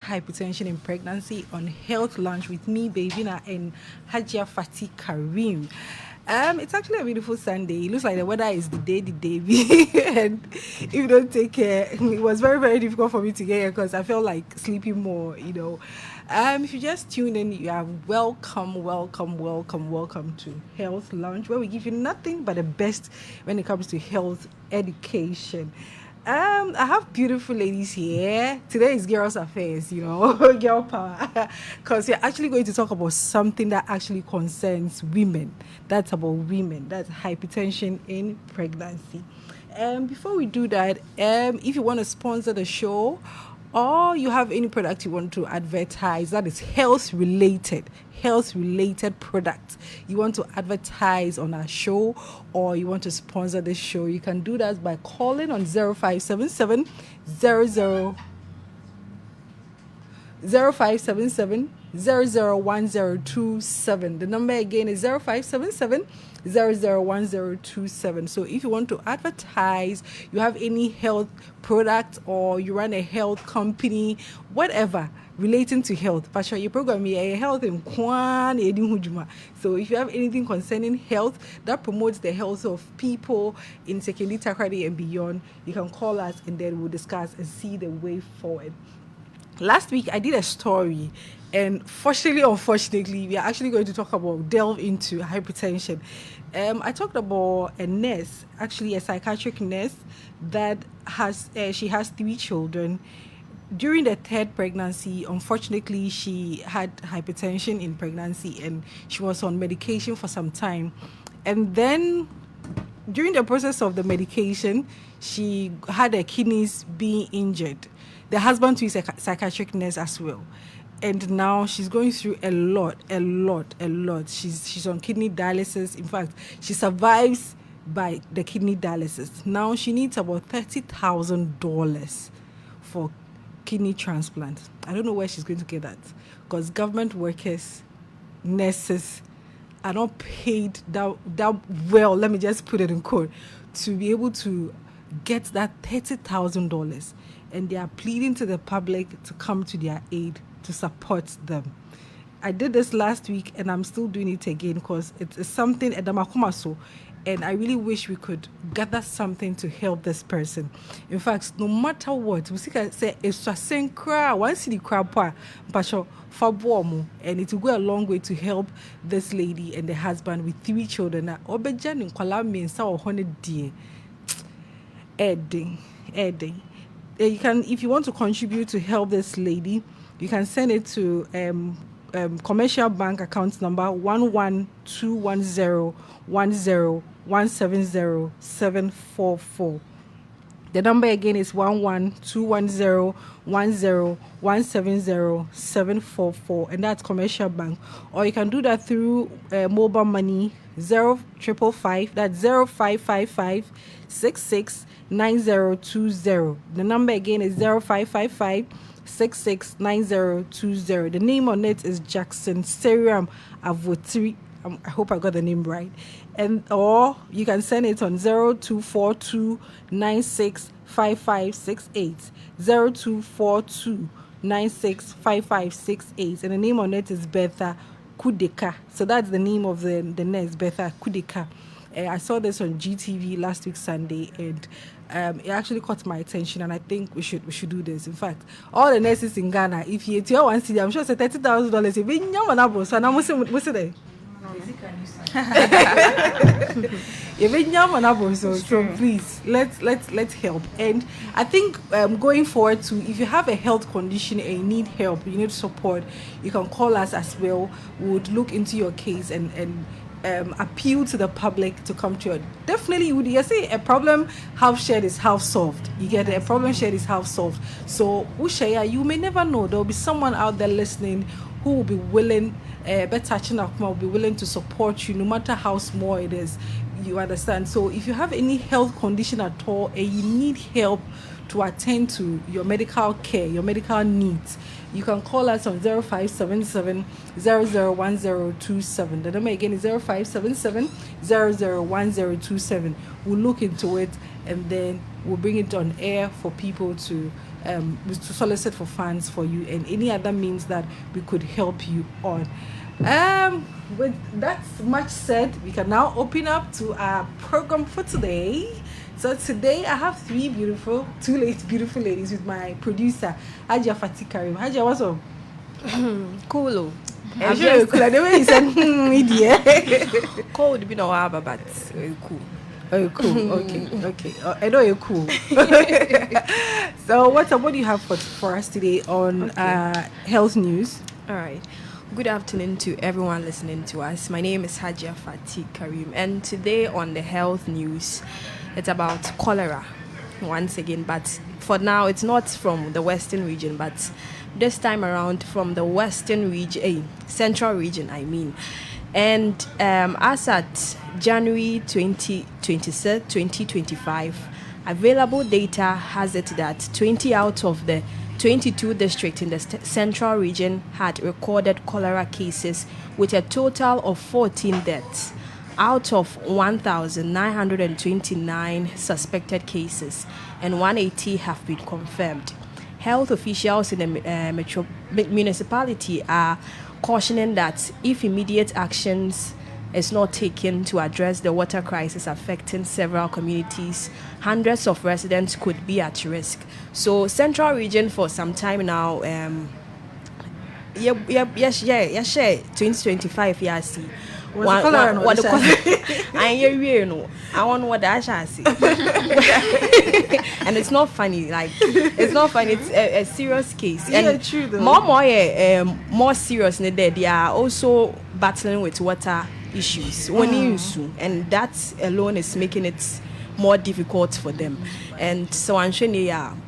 hypertension in pregnancy on Health Lunch with me, Babina, and Hajia Fatih Karim. It's actually a beautiful Sunday. It looks like the weather is the day, and if you don't take care, it was very, very difficult for me to get here because I felt like sleeping more. If you just tuned in, you are welcome to Health Lunch, where we give you nothing but the best when it comes to health education. I have beautiful ladies here. Today is Girls Affairs, girl power. Because we're actually going to talk about something that actually concerns women. That's about women. That's hypertension in pregnancy. Before we do that, if you want to sponsor the show or you have any product you want to advertise that is health related product you want to advertise on our show, or you want to sponsor this show, you can do that by calling on 0577 001027. The number again is 0577 001027. So if you want to advertise, you have any health product or you run a health company, whatever relating to health, your program is health in Kwan. So if you have anything concerning health that promotes the health of people in Sekeli Takrady and beyond, you can call us and then we'll discuss and see the way forward. Last week I did a story, and unfortunately, we are actually going to delve into hypertension. I talked about a nurse, actually a psychiatric nurse, that she has 3 children. During the 3rd pregnancy, unfortunately, she had hypertension in pregnancy and she was on medication for some time. And then during the process of the medication, she had her kidneys being injured. The husband too is a psychiatric nurse as well. And now she's going through a lot. She's on kidney dialysis. In fact, she survives by the kidney dialysis. Now she needs about $30,000 for kidney transplant. I don't know where she's going to get that, because government workers, nurses are not paid that well, let me just put it in quote, to be able to get that $30,000. And they are pleading to the public to come to their aid to support them. I did this last week and I'm still doing it again because it's something at the Makumaso, and I really wish we could gather something to help this person. In fact, no matter what, we say it's a same crowd, one city crowd, and it will go a long way to help this lady and the husband with 3 children. Obejan in Kwalami and Sao Honey dear. Edding. You can, if you want to contribute to help this lady, you can send it to commercial bank account number 1121010170744. The number again is 1121010170744, and that's commercial bank. Or you can do that through mobile money 0555, that's 0555 669020. The number again is 0555 669020. The name on it is Jackson Seriam Avotiri. I hope I got the name right. Or you can send it on 0242965568. 0242965568. And the name on it is Betha Kudeka. So that's the name of the nurse, Betha Kudeka. I saw this on GTV last week Sunday, and it actually caught my attention, and I think we should do this. In fact, all the nurses in Ghana, if you hear one city, I'm sure it's $30,000. If you know, so I'm so please let's help. And I think going forward too, if you have a health condition and you need help, you need support, you can call us as well. We would look into your case and appeal to the public to come to it. Definitely, would you say a problem half shared is half solved? You get it? A problem shared is half solved. So, Ushaya, you may never know. There will be someone out there listening who will be willing, will be willing to support you, no matter how small it is. You understand? So, if you have any health condition at all and you need help to attend to your medical care, your medical needs, you can call us on 0577 001027. The number again is 0577 001027. We'll look into it and then we'll bring it on air for people to to solicit for funds for you and any other means that we could help you on. With that much said, we can now open up to our program for today. So today I have two beautiful ladies with my producer, Hajiah Fatih Karim. Hajiah, what's up? Cool. I'm sure cool. The way you said, media. Cold, be no aber, but cool. Oh, cool. Okay. I know you're cool. So, what do you have for us today on health news? All right. Good afternoon to everyone listening to us. My name is Hajiah Fatih Karim, and today on the health news, it's about cholera once again. But for now, it's not from the Western region, but this time around from the Western region, Central region, I mean. And as at January 2025, available data has it that 20 out of the 22 districts in the Central region had recorded cholera cases with a total of 14 deaths out of 1,929 suspected cases, and 180 have been confirmed. Health officials in the municipality are cautioning that if immediate actions is not taken to address the water crisis affecting several communities, hundreds of residents could be at risk. So Central region for some time now, 2025 yes. I want what I shall see. And it's not funny, it's not funny, it's a serious case. Yeah, and true though. More serious than that, they are also battling with water issues. And that alone is making it more difficult for them. And so I'm sure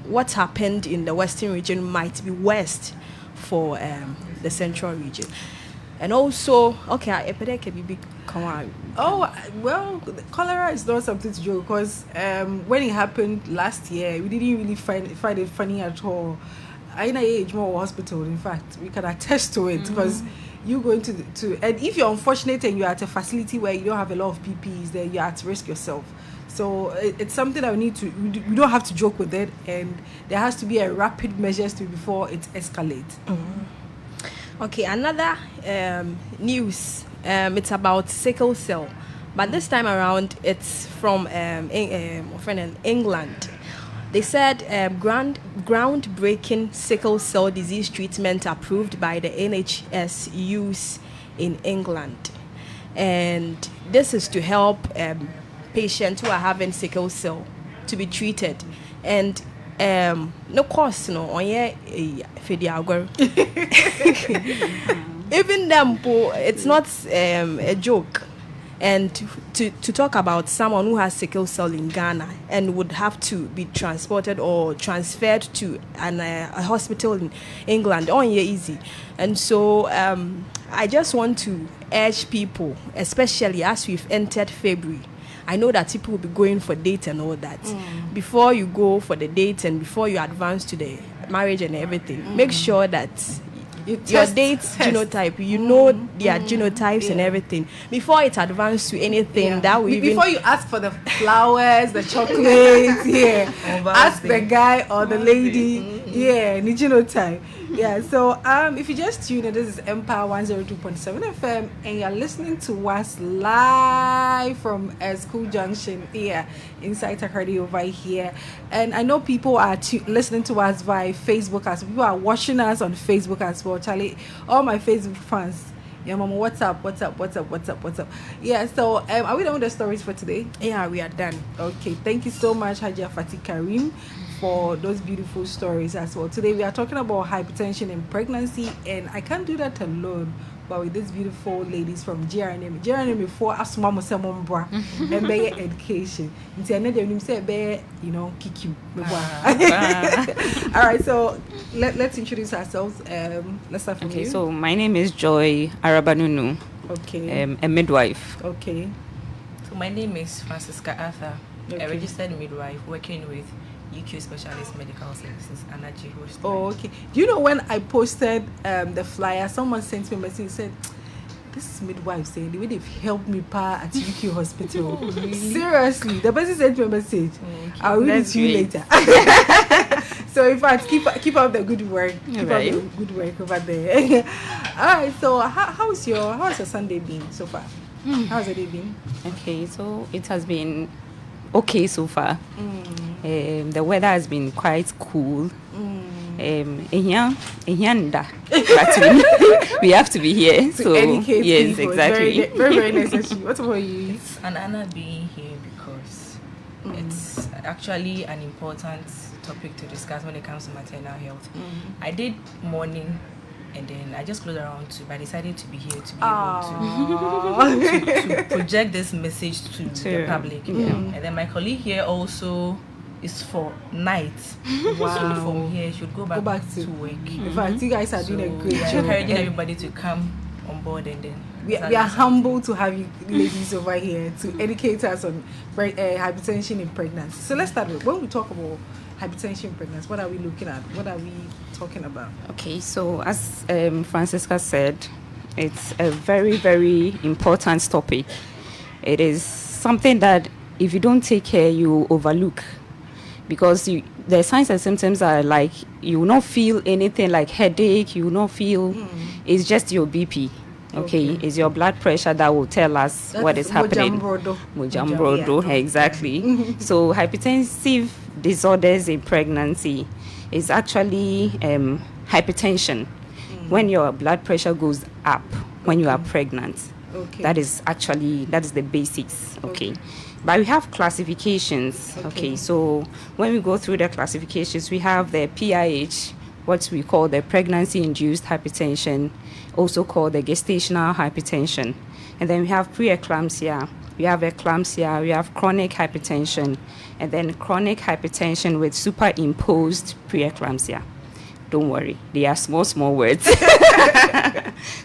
what happened in the Western region might be worst for the Central region. And also, okay, come on. Oh, well, cholera is not something to joke because when it happened last year, we didn't really find it funny at all. In a age more hospital, in fact, we can attest to it because you going to and if you're unfortunate and you're at a facility where you don't have a lot of PPEs, then you're at risk yourself. So it's something that we don't have to joke with it, and there has to be a rapid measures before it escalates. Okay, another news. It's about sickle cell, but this time around it's from England. They said groundbreaking sickle cell disease treatment approved by the NHS use in England, and this is to help patients who are having sickle cell to be treated. And no cost on even them, it's not a joke. And to talk about someone who has sickle cell in Ghana and would have to be transported or transferred to a hospital in England, easy. And so I just want to urge people, especially as we've entered February. I know that people will be going for dates and all that. Before you go for the date and before you advance to the marriage and everything, make sure that your date's genotype, their genotypes and everything before it advances to anything that will before you ask for the flowers, the chocolates, ask the guy or the lady, the genotype. So if you just tune in, this is Empire 102.7 FM and you're listening to us live from School Junction here inside Takoradi over here. And I know people are listening to us via Facebook as people are watching us on Facebook as well. Charlie, all my Facebook fans, mama, what's up? So are we done with the stories for today? Yeah, we are done. Okay, thank you so much, Hajiah Fatih Karim, for those beautiful stories as well. Today we are talking about hypertension and pregnancy, and I can't do that alone, but with these beautiful ladies from GRNM before asuma mo semon bra and be education nti ene dem nim say be kick you. All right, so let's introduce ourselves. Let's start from you. So my name is Joy Arabanunu. Okay. A midwife. Okay. So my name is Francisca Arthur, a registered midwife working with UQ Specialist Medical Services, Anaji Host. Oh, okay. Do you know when I posted the flyer, someone sent me a message and said, this is midwife saying the way they've helped me at UQ Hospital. Oh, really? Seriously, the person sent me a message. Okay. I'll read it to you later. So in fact, keep up the good work. Keep Right. up the good work over there. All right. So how's your Sunday been so far? How's the day been? Okay, so it has been okay so far. The weather has been quite cool. But we have to be here. To So educate yes, people. exactly. It's very, very necessary. What about you? It's an honor being here because it's actually an important topic to discuss when it comes to maternal health. I did morning and then I just closed around 2, but I decided to be here to be able to project this message to the public. And then my colleague here also is for night. Wow. So from here, should go back to work. In fact, you guys are doing a great job. Encouraging everybody to come on board and then We are humble to have you ladies over here to educate us on hypertension in pregnancy. So let's start with, when we talk about hypertension in pregnancy, what are we looking at? What are we talking about? Okay, so as Francisca said, it's a very, very important topic. It is something that if you don't take care, you overlook. Because the signs and symptoms are like, you will not feel anything like headache, you will not feel, it's just your BP. Okay, it's your blood pressure that will tell us what is happening. Mojambrodo, exactly. So hypertensive disorders in pregnancy is actually hypertension. When your blood pressure goes up when you are pregnant. Okay. That is the basics. Okay. But we have classifications. Okay. So when we go through the classifications, we have the PIH, what we call the pregnancy-induced hypertension, also called the gestational hypertension. And then we have preeclampsia, we have eclampsia, we have chronic hypertension, and then chronic hypertension with superimposed preeclampsia. Don't worry, they are small words.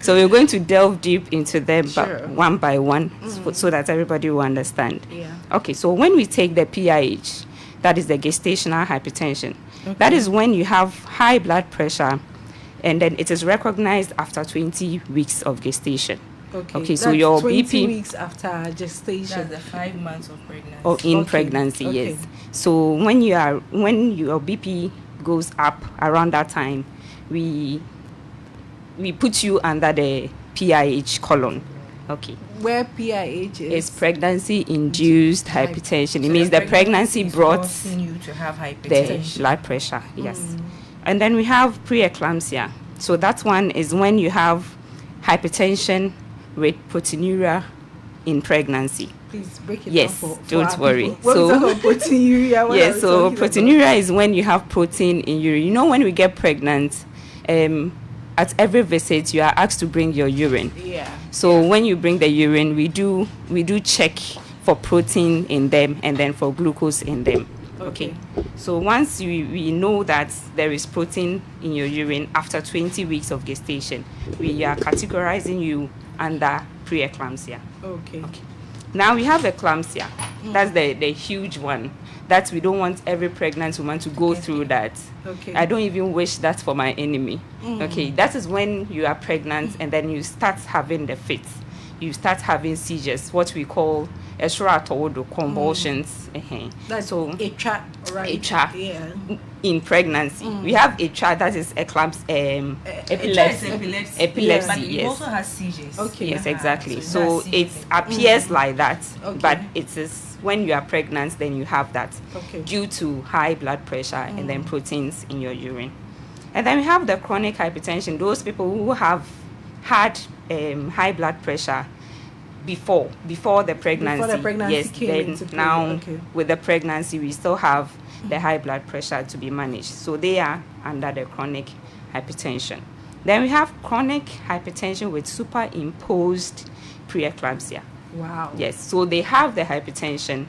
So we're going to delve deep into them one by one so that everybody will understand. Yeah. Okay, so when we take the PIH, that is the gestational hypertension. That is when you have high blood pressure and then it is recognized after 20 weeks of gestation. Okay, so that's your 20 BP weeks after gestation. that's the 5 months of pregnancy. or in pregnancy, yes. So when your BP goes up around that time, we put you under the PIH column. Okay. Where PIH is It's pregnancy-induced hypertension. It So means the pregnancy is brought causing you to have the hypertension. blood pressure, yes. And then we have preeclampsia. So that one is when you have hypertension with proteinuria in pregnancy. Please break it Yes, down for don't our worry. people. When So- we talk about proteinuria, what are Yes, we so talking about? proteinuria is when you have protein in urine. You know, when we get pregnant, at every visit you are asked to bring your urine. Yeah. So when you bring the urine, we do check for protein in them and then for glucose in them. Okay. So once we know that there is protein in your urine after 20 weeks of gestation, we are categorizing you under preeclampsia. Okay. Now we have eclampsia. That's the huge one. That we don't want every pregnant woman to go through that. Okay. I don't even wish that for my enemy. Okay, that is when you are pregnant and then you start having the fits. You start having seizures, what we call extraatodo convulsions. That's so Echa, right? Echa. Yeah. in pregnancy. We have a child that is epilepsy. Epilepsy, But it yes. also has seizures. Okay. Yes, exactly. So So that's it seizures. appears like that, Okay. but it is when you are pregnant, then you have that Okay. due to high blood pressure and then proteins in your urine. And then we have the chronic hypertension, those people who have had high blood pressure before the pregnancy. Before the pregnancy yes, came then into play. now Okay. with the pregnancy, we still have the high blood pressure to be managed. So they are under the chronic hypertension. Then we have chronic hypertension with superimposed preeclampsia. Wow. Yes, so they have the hypertension,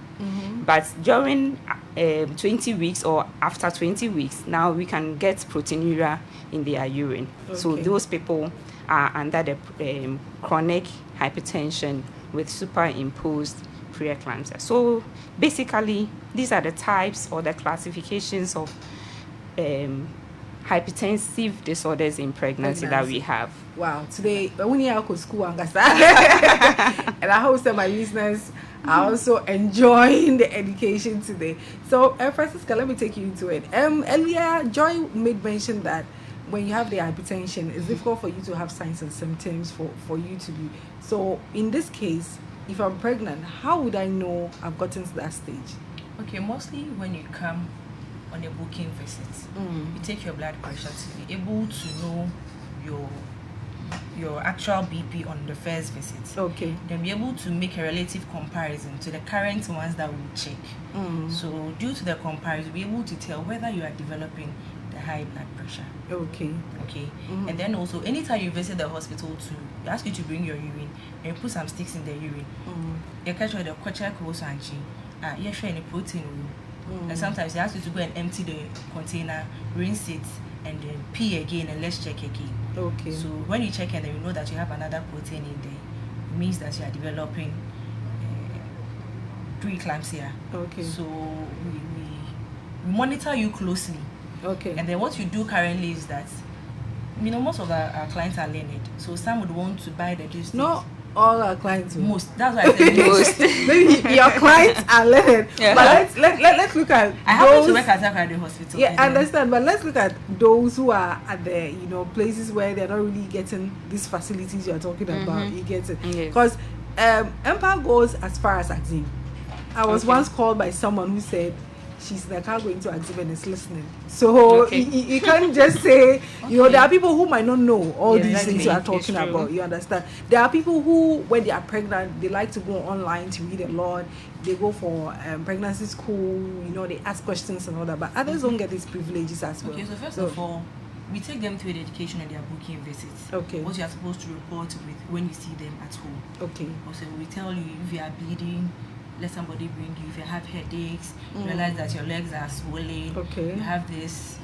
but during 20 weeks or after 20 weeks, now we can get proteinuria in their urine. So Okay. those people are under the chronic hypertension with superimposed preeclampsia. So basically, these are the types or the classifications of hypertensive disorders in pregnancy that we have. Wow, today when you go to school and I hope that my listeners are also enjoying the education today. So, Francisca, let me take you into it. Earlier, Joy made mention that when you have the hypertension, it's difficult for you to have signs and symptoms for you to be. So, in this case, if I'm pregnant, how would I know I've gotten to that stage? Okay, mostly when you come on a booking visit, you take your blood pressure to be able to know your actual BP on the first visit. Okay. Then be able to make a relative comparison to the current ones that we check. So due to the comparison, be able to tell whether you are developing the high blood pressure. Okay. Okay. And then also, anytime you visit the hospital, they ask you to bring your urine and you put some sticks in the urine. You catch the kwacha kosanchi. You share any protein. And sometimes they ask you to go and empty the container, rinse it, and then pee again and let's check again. Okay. So when you check and then you know that you have another protein in there, it means that you are developing preeclampsia. Okay. So we monitor you closely. Okay. And then what you do currently is that, most of our clients are learned. So some would want to buy the juice. No, all our clients. Most. That's why I said most. Maybe your clients are learned. Yeah. But let's look at I happen to work at the hospital. Yeah, I understand. But let's look at those who are at the places where they're not really getting these facilities you're talking about. You get it? Because Empire goes as far as Axim. I was once called by someone who said she's like going to Axim and is listening. So you can't just say, there are people who might not know all these things you are talking about. You understand? There are people who, when they are pregnant, they like to go online to read a lot. They go for pregnancy school, they ask questions and all that. But others don't get these privileges as well. Okay, so first of all, we take them through the education and their booking visits. Okay. What you are supposed to report with when you see them at home. Okay. Also, we tell you if you are bleeding, let somebody bring you. If you have headaches, realize that your legs are swollen. Okay. You have this,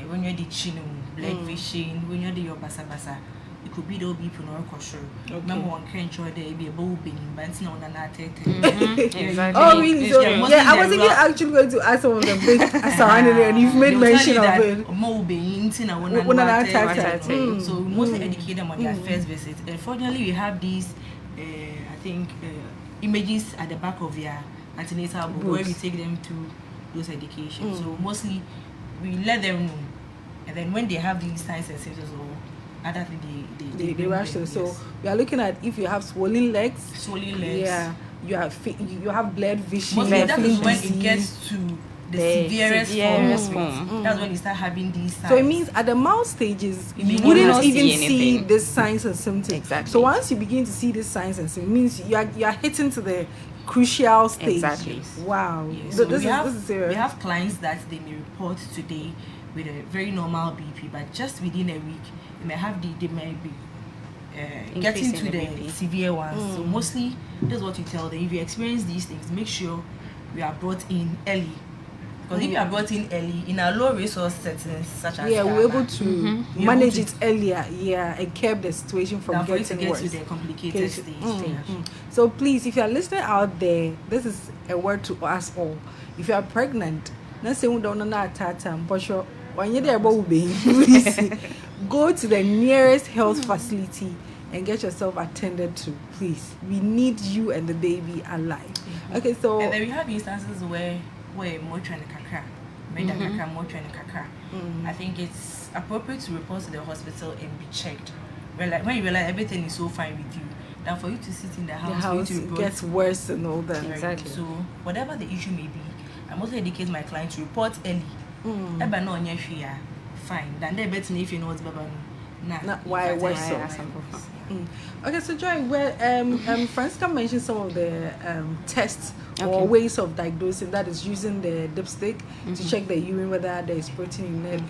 when you're the chino, blood vision, when you're the your basa basa, it could be the people or kosher. Remember one can enjoy the be a bow being, but it's not an Exactly. Oh, really? So, I was thinking actually going to ask some of the big surrounding and you've made mention of it. More being in a So we mostly educate them on their first visit. Unfortunately, we have these, I think, images at the back of their antenatal book where we take them through those education. So mostly we let them know, and then when they have these signs and symptoms or other things, they rush them. So we are looking at if you have swollen legs. Yeah, you have blood vision. Mostly that is when it gets to the severest form. That's when you start having these signs. So it means at the mild stages, you wouldn't even see the signs and symptoms. Exactly. So once you begin to see the signs and symptoms, it means you are hitting to the crucial stage. Exactly. Wow. Yes. So So this is serious. we have clients that they may report today with a very normal BP, but just within a week, they may be getting to the BP. severe ones. So mostly, that's what you tell them. If you experience these things, make sure you are brought in early. Because if you are brought in early in a low resource settings such as we're able to manage it earlier, and keep the situation from getting worse. To the complicated stage. So please, if you are listening out there, this is a word to us all. If you are pregnant, let's say we don't know that but sure, when you're there, go to the nearest health facility and get yourself attended to. Please, we need you and the baby alive. Okay, so and then we have instances where more trying to kakra, more trying to kakra. I think it's appropriate to report to the hospital and be checked. When you realize everything is so fine with you, then for you to sit in the house it gets worse and all that. Exactly. So whatever the issue may be, I must educate my client to report early. Fine. Then they better if you know what's baba. Why worse so? Okay, so Joy, Francisca mentioned some of the tests or ways of diagnosing. That is using the dipstick to check the urine whether there is protein in it,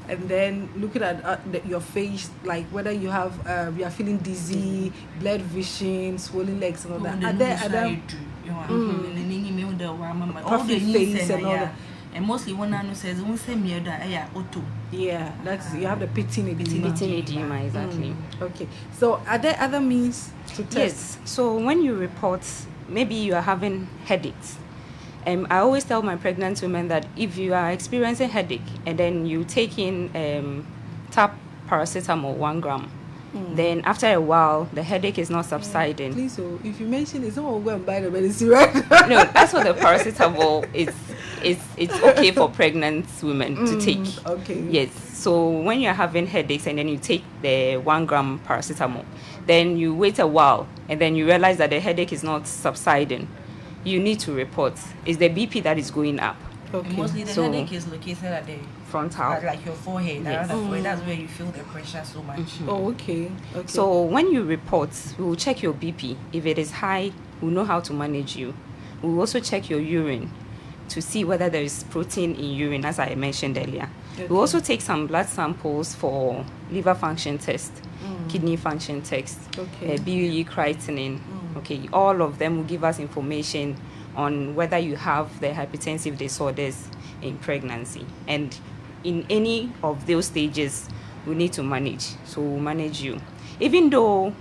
and then looking at your face, like whether you have you are feeling dizzy, blood vision, swollen legs, and all that. Are there puffy face and all that? And mostly one who says, "Won't say me that auto." Yeah, that's you have the pectin edema, exactly. Okay, so are there other means to test? Yes. So when you report, maybe you are having headaches, I always tell my pregnant women that if you are experiencing headache and then you take in tap paracetamol 1 gram, then after a while the headache is not subsiding. Please, so if you mention it, someone will go and buy the medicine, right? No, that's what the paracetamol is. It's okay for pregnant women to take. Okay. Yes. So when you're having headaches and then you take the 1 gram paracetamol, then you wait a while and then you realize that the headache is not subsiding, you need to report. It's the BP that is going up. Okay. Mostly the So- headache is located at the Frontal. like your forehead. Yes. Around the forehead. That's where you feel the pressure so much. Oh, okay. Okay. So when you report, we will check your BP. If it is high, we'll know how to manage you. We'll also check your urine to see whether there is protein in urine, as I mentioned earlier. Okay. We'll also take some blood samples for liver function test, kidney function test, Okay. BUE creatinine. Okay, all of them will give us information on whether you have the hypertensive disorders in pregnancy. And in any of those stages, we need to manage. So we'll manage you. Even though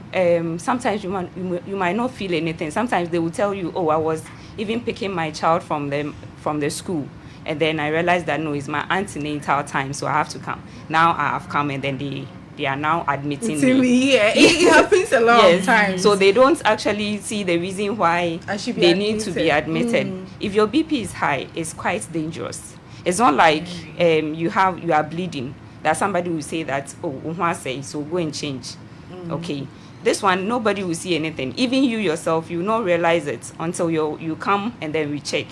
sometimes you might not feel anything. Sometimes they will tell you, oh, I was even picking my child from the school. And then I realized that, no, it's my antenatal time, so I have to come. Now I have come, and then they are now admitting to me. me, yeah, it happens a lot of times. So they don't actually see the reason why I should be they need to be admitted. admitted. If your BP is high, it's quite dangerous. It's not like you are bleeding, that somebody will say that, oh, say, so go and change. Okay. This one, nobody will see anything. Even you yourself, you will not realize it until you come and then we check.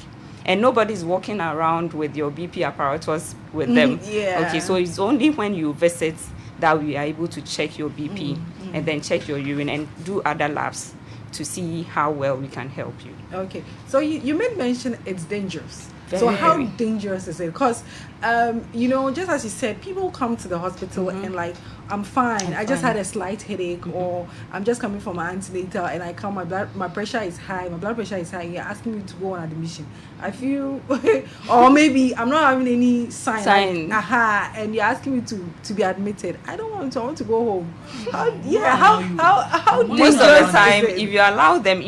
And nobody's walking around with your BP apparatus with them. Yeah. Okay, so it's only when you visit that we are able to check your BP and then check your urine and do other labs to see how well we can help you. Okay, so you made mention it's dangerous. So how Very. dangerous is it? Because, just as you said, people come to the hospital and like, I'm fine. I just had a slight headache, or I'm just coming from my antenatal and I come, my pressure is high. My blood pressure is high. You're asking me to go on admission. I feel, or maybe I'm not having any sign. Like, and you're asking me to be admitted. I don't want to. I want to go home. How Most of the dangerous time, is it? if you allow them,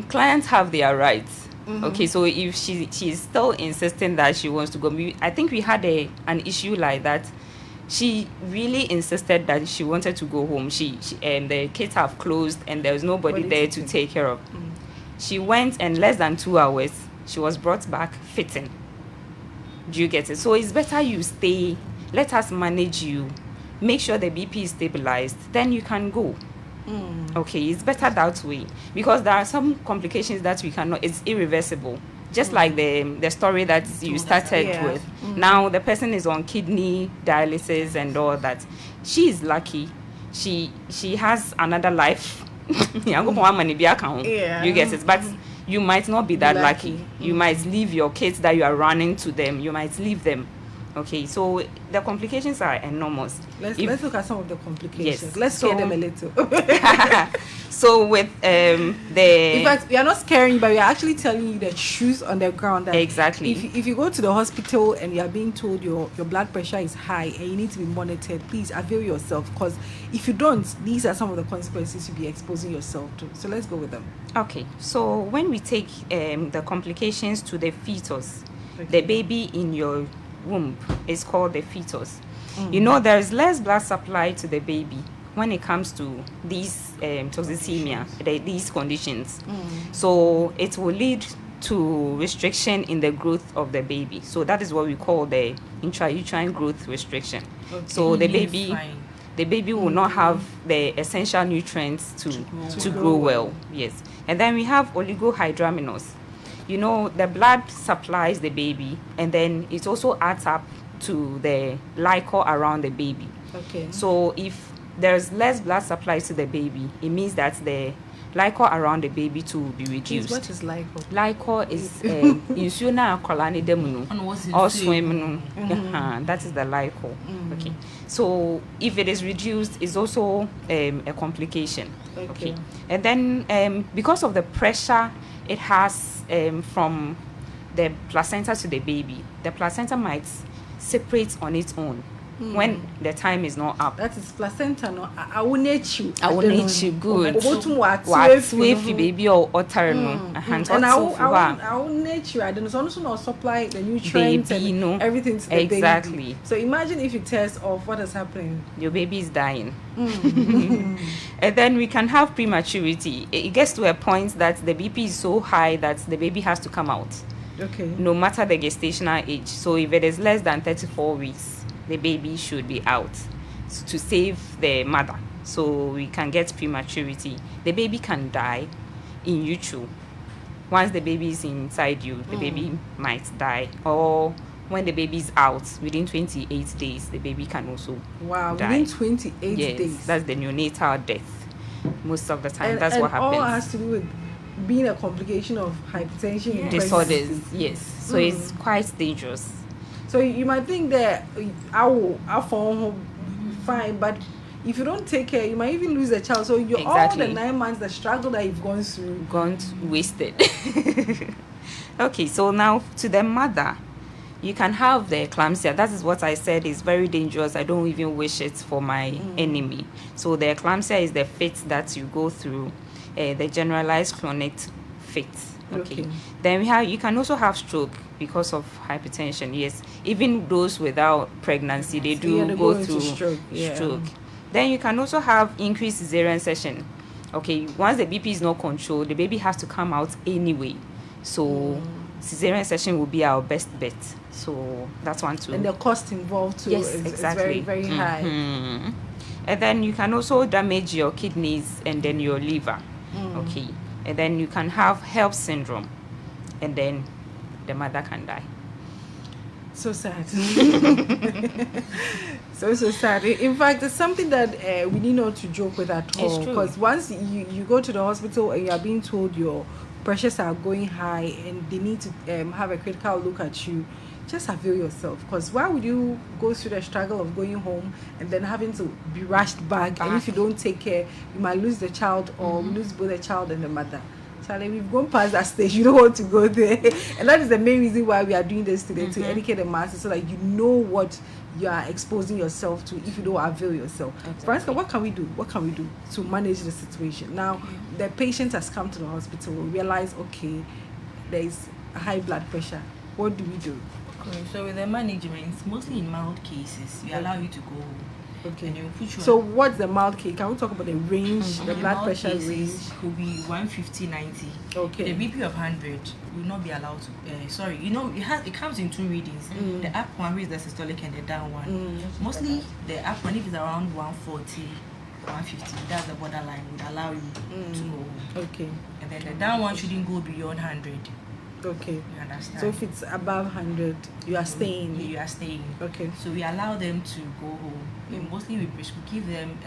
clients have their rights. Okay, so if she is still insisting that she wants to go, I think we had an issue like that. She really insisted that she wanted to go home. She the kids have closed and there was nobody there to take care of. She went, and less than 2 hours, she was brought back fitting. Do you get it? So it's better you stay. Let us manage you. Make sure the BP is stabilized. Then you can go. Okay, it's better that way, because there are some complications that we cannot. It's irreversible. Just like the story that you started with. Now the person is on kidney dialysis and all that. She is lucky. She has another life. You get it, but you might not be that lucky. You might leave your kids that you are running to them. You might leave them. Okay, so the complications are enormous. Let's look at some of the complications. Yes. Let's scare them a little. So with In fact, we are not scaring you, but we are actually telling you the truth on the ground. That Exactly. If you go to the hospital and you are being told your blood pressure is high and you need to be monitored, please avail yourself, because if you don't, these are some of the consequences you'll be exposing yourself to. So let's go with them. Okay, so when we take the complications to the fetus, Okay. the baby in your womb is called the fetus. There is less blood supply to the baby when it comes to these toxemia, these conditions. So it will lead to restriction in the growth of the baby. So that is what we call the intrauterine growth restriction. Okay. So the Means baby fine. the baby will not have the essential nutrients to grow well. Yes. And then we have oligohydramnios. The blood supplies the baby, and then it also adds up to the glycol around the baby. Okay. So if there's less blood supply to the baby, it means that the glycol around the baby too will be Please, reduced. what is glycol? Glycol is insuna kolani demunu And what's it or say? swim. That is the glycol. Okay. So if it is reduced, it's also a complication. Okay. And then because of the pressure it has from the placenta to the baby, the placenta might separate on its own. when the time is not up. That is placenta. No, I will need you. I will need you. Good. What baby or utter no. And I will need you. I don't know. So also not supply the nutrients baby, and no. everything to the exactly. baby. So imagine if you test off what is happening. Your baby is dying. And then we can have prematurity. It gets to a point that the BP is so high that the baby has to come out. Okay. No matter the gestational age. So if it is less than 34 weeks, the baby should be out to save the mother. So we can get prematurity. The baby can die in utero. Once the baby is inside you, the baby might die. Or when the baby is out, within 28 days, the baby can also die. Within 28 yes, days. That's the neonatal death. Most of the time, that's and what happens. All has to do with being a complication of hypertension in disorders. pregnancy. Yes, so it's quite dangerous. So you might think that I fall fine, but if you don't take care, you might even lose a child. So you're all the 9 months, the struggle that you've gone through, wasted. Okay, so now to the mother, you can have the eclampsia. That is what I said is very dangerous. I don't even wish it for my enemy. So the eclampsia is the fit that you go through, the generalized clonic fit. Okay. Then you can also have stroke because of hypertension. Yes, even those without pregnancy, they do go through stroke. Then you can also have increased cesarean section. Okay, once the BP is not controlled, the baby has to come out anyway. So cesarean section will be our best bet. So that's one too. And the cost involved too is very, very high. And then you can also damage your kidneys and then your liver. Okay. And then you can have HELLP syndrome, and then the mother can die. So sad. so sad. In fact, it's something that we need not to joke with at all. Because once you go to the hospital and you are being told your pressures are going high and they need to have a critical look at you, just avail yourself. Because why would you go through the struggle of going home and then having to be rushed back? And if you don't take care, you might lose the child or lose both the child and the mother. Charlie, we've gone past that stage. You don't want to go there. And that is the main reason why we are doing this today, to educate the masses so that you know what you are exposing yourself to if you don't avail yourself. Exactly. Francisca, what can we do? What can we do to manage the situation? Now, the patient has come to the hospital. We realize, okay, there is high blood pressure. What do we do? Okay, so with the management, mostly in mild cases, we allow you to go home. Okay. And then we put you so what's the mild case? Can we talk about the range, the blood pressure range? Could be 150, 90. Okay. The BP of 100 will not be allowed to. It comes in two readings. The up one is the systolic and the down one. Mostly the up one, if it's around 140, 150, that's the borderline, would allow you to go home. Okay. And then the down one shouldn't go beyond 100. Okay. You understand? So if it's above 100, you are staying. You are staying. Okay. So we allow them to go home. And mostly we give them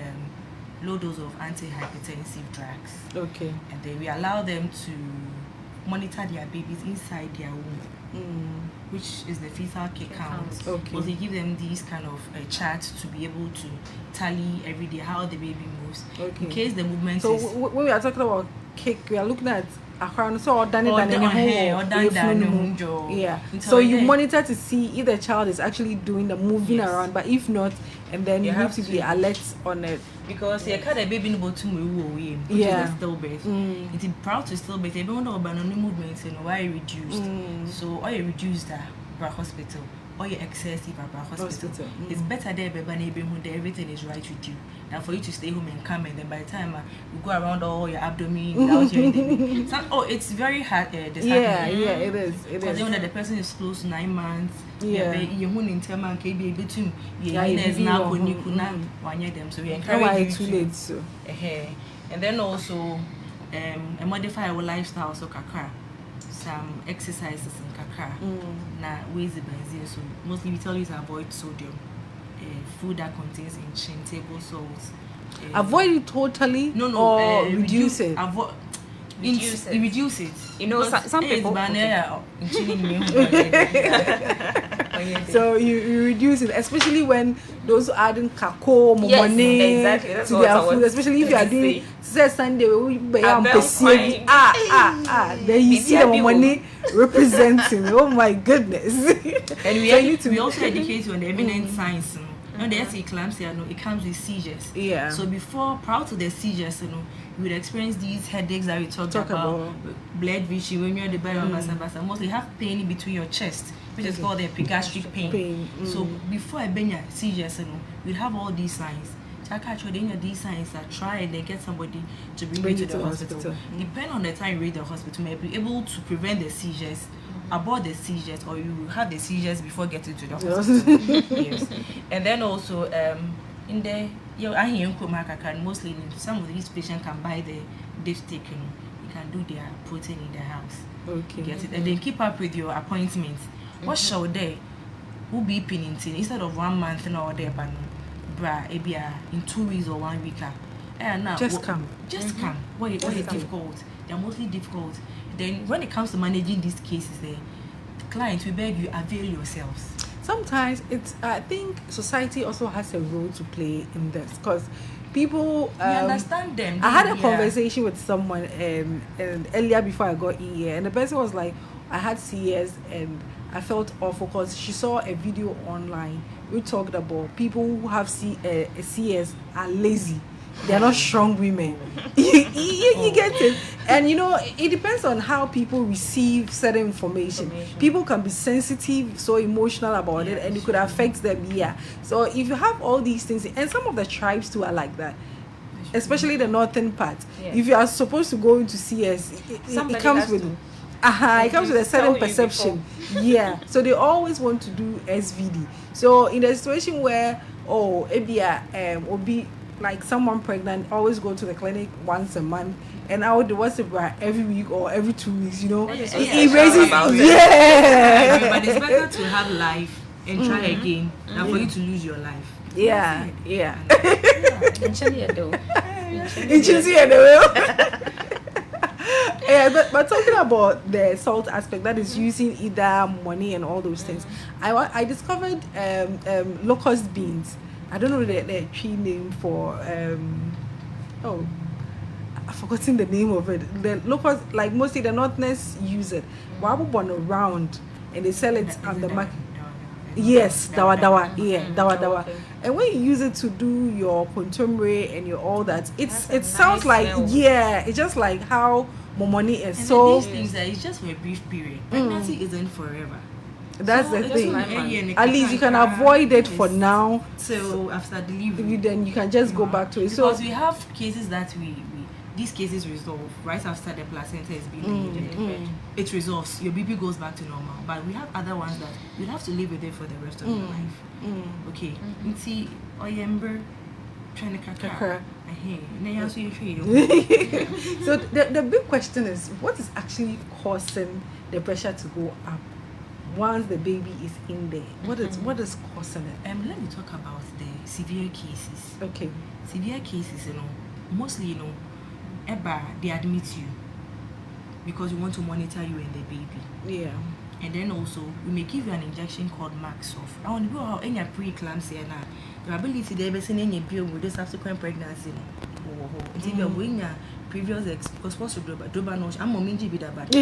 low dose of antihypertensive drugs. Okay. And then we allow them to monitor their babies inside their womb, which is the fetal K count. Okay. Because they give them these kind of charts to be able to tally every day how the baby moves. Okay. In case the movement is... So when we are talking about cake, we are looking at so you monitor to see if the child is actually doing the moving around, but if not, and then you need to be alert on it. Because you can't baby no which is a stillbirth. It is proud to stillbirth. You don't know about any movements and why reduced. So all you reduce that by hospital. Or you're excessive at hospital. It's better there, but everything is right with you. And for you to stay home and come, and then by the time you go around all your abdomen without hearing it's very hard. It is. Because then the person is close to 9 months. You won't in 10 months, be between now them. So we encourage you too late. So. And then also modify our lifestyle so kakra. Some exercises in kakra na ways the benzene. So mostly we tell you to avoid sodium, food that contains ancient table salts. Avoid it totally. Or reduce it. Reduce it. You know, some people. So you reduce it, especially when those adding kakao, money to their food, especially if you are doing Sunday, then you see the money representing. Oh my goodness! And we also educate you on the evidence science. When they say eclampsia, it comes with seizures. Yeah. So prior to the seizures, you would experience these headaches that we talked about, blood vision, when you're the basa, mostly have pain in between your chest, which is called the epigastric pain. So before I bring your seizures, we'd have all these signs. These signs that try and then get somebody to bring you to the hospital. Depending on the time you reach the hospital, you may be able to prevent the seizures, abort the seizures, or you will have the seizures before getting to the hospital. Yes. And then also in the mostly some of these patients can buy the dipstick, you can do their protein in the house. Okay. Get it, and then keep up with your appointments. What shall they will be pinning instead of 1 month and all there, but in 2 weeks or 1 week. Now just come. What is difficult? They're mostly difficult. Then when it comes to managing these cases, the clients, we beg you, avail yourselves. Sometimes I think society also has a role to play in this, because people we understand them. I had a conversation with someone and earlier before I got in here, and the person was like, I had CS and I felt awful because she saw a video online which talked about people who have CS are lazy. They're not strong women. you get it. And it depends on how people receive certain information. People can be sensitive, so emotional about it, and it could affect them. Yeah. So if you have all these things, and some of the tribes too are like that, especially the northern part. Yeah. If you are supposed to go into CS, it comes with it comes with a certain perception. Yeah. So they always want to do SVD. So in a situation where will be like someone pregnant, always go to the clinic once a month, and I would do what's every week or every 2 weeks, It raises but it's better to have life and try again than for you to lose your life. Yeah. Yeah, but talking about the salt aspect, that is using either money and all those things, I discovered locust beans. I don't know the tree name for I've forgotten the name of it. The locust, like mostly the northerners use it. Wabubon around and they sell it on the market. Yes, dawa. Okay. And when you use it to do your contemporary and your all that, it sounds nice like smell. it's just like how money is. And So these things it's just for a brief period. Pregnancy isn't forever. that's So the it's thing. like At least you can avoid it for now. So after delivery, Then you can just go back to it. Because So we have cases that these cases resolve right after the placenta is being delivered. It resolves. Your baby goes back to normal. But we have other ones that you have to live with it for the rest of your life. Okay. See, oyember trying to Kakra. So the big question is, what is actually causing the pressure to go up once the baby is in there? What is causing it? Let me talk about the severe cases. Okay. Severe cases, mostly, they admit you because we want to monitor you and the baby. Yeah. And then also, we may give you an injection called Maxoff. I want to go out any pre-eclampsia now. The ability to ever see any bill with the subsequent pregnancy. Until you're going your previous because what's your double notch? I'm going to be that bad.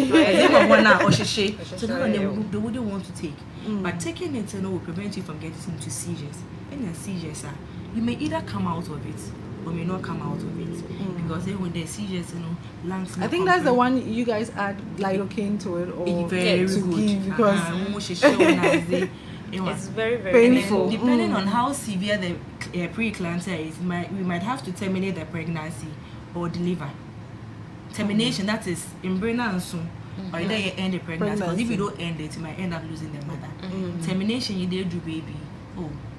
So now they wouldn't want to take. But taking it will prevent you from getting into seizures. When your seizures are, you may either come out of it or may not come out of it. Because then when there's seizures, lungs. I think that's the one you guys add lidocaine to it, or very to good. give, because It's very, very painful. Depending on how severe the preeclampsia is, we might have to terminate the pregnancy or deliver. Termination, that is in brain and soon. Or either you end the pregnancy, because if you don't end it, you might end up losing the mother. Termination, you did do baby.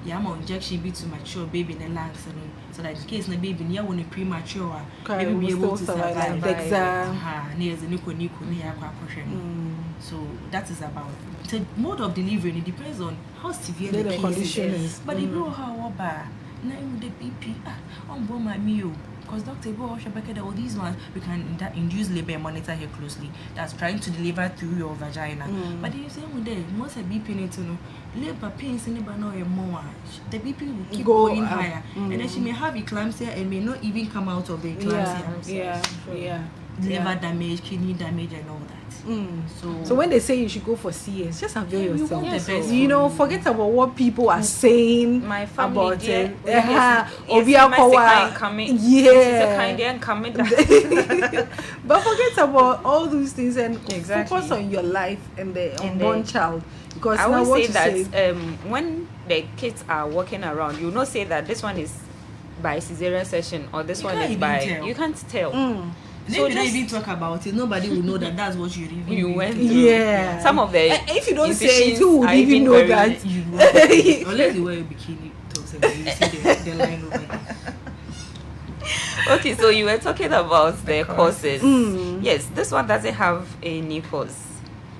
I'm on injection be to mature baby in the lungs, so that in case the baby near when premature, maybe be able to survive. So that is about the mode of delivery. It depends on how severe the condition is. But if you how bad, now the BP on board my meal. Because Dr. all these ones, we can induce labor and monitor here closely. That's trying to deliver through your vagina. But you say, most of BP need to know labor pains in the more. The BP will keep going higher. And then she may have eclampsia and may not even come out of the eclampsia. Yeah. liver damage, kidney damage, and all that. So when they say you should go for CS, just avail yourself. want the best You for know, you. forget about what people are saying My family about dear, it. yes, Obi yes, Akwawa. my second coming. Yeah. It's a kind and coming. But forget about all those things and Exactly. focus on your life and the And unborn the- child. Because I now always what say you that say, when the kids are walking around, you not say that this one is by cesarean section or this You one can't is even by. tell. You can't tell. mm, And So if you don't just- even talk about it, nobody will know that that's what You went through. yeah. Some of the If you don't say it, incisions who would are even know very- that? You will. Unless you wear a bikini tops and then you see the line over there. Okay, so you were talking about the causes. Mm. Yes, this one doesn't have any cause.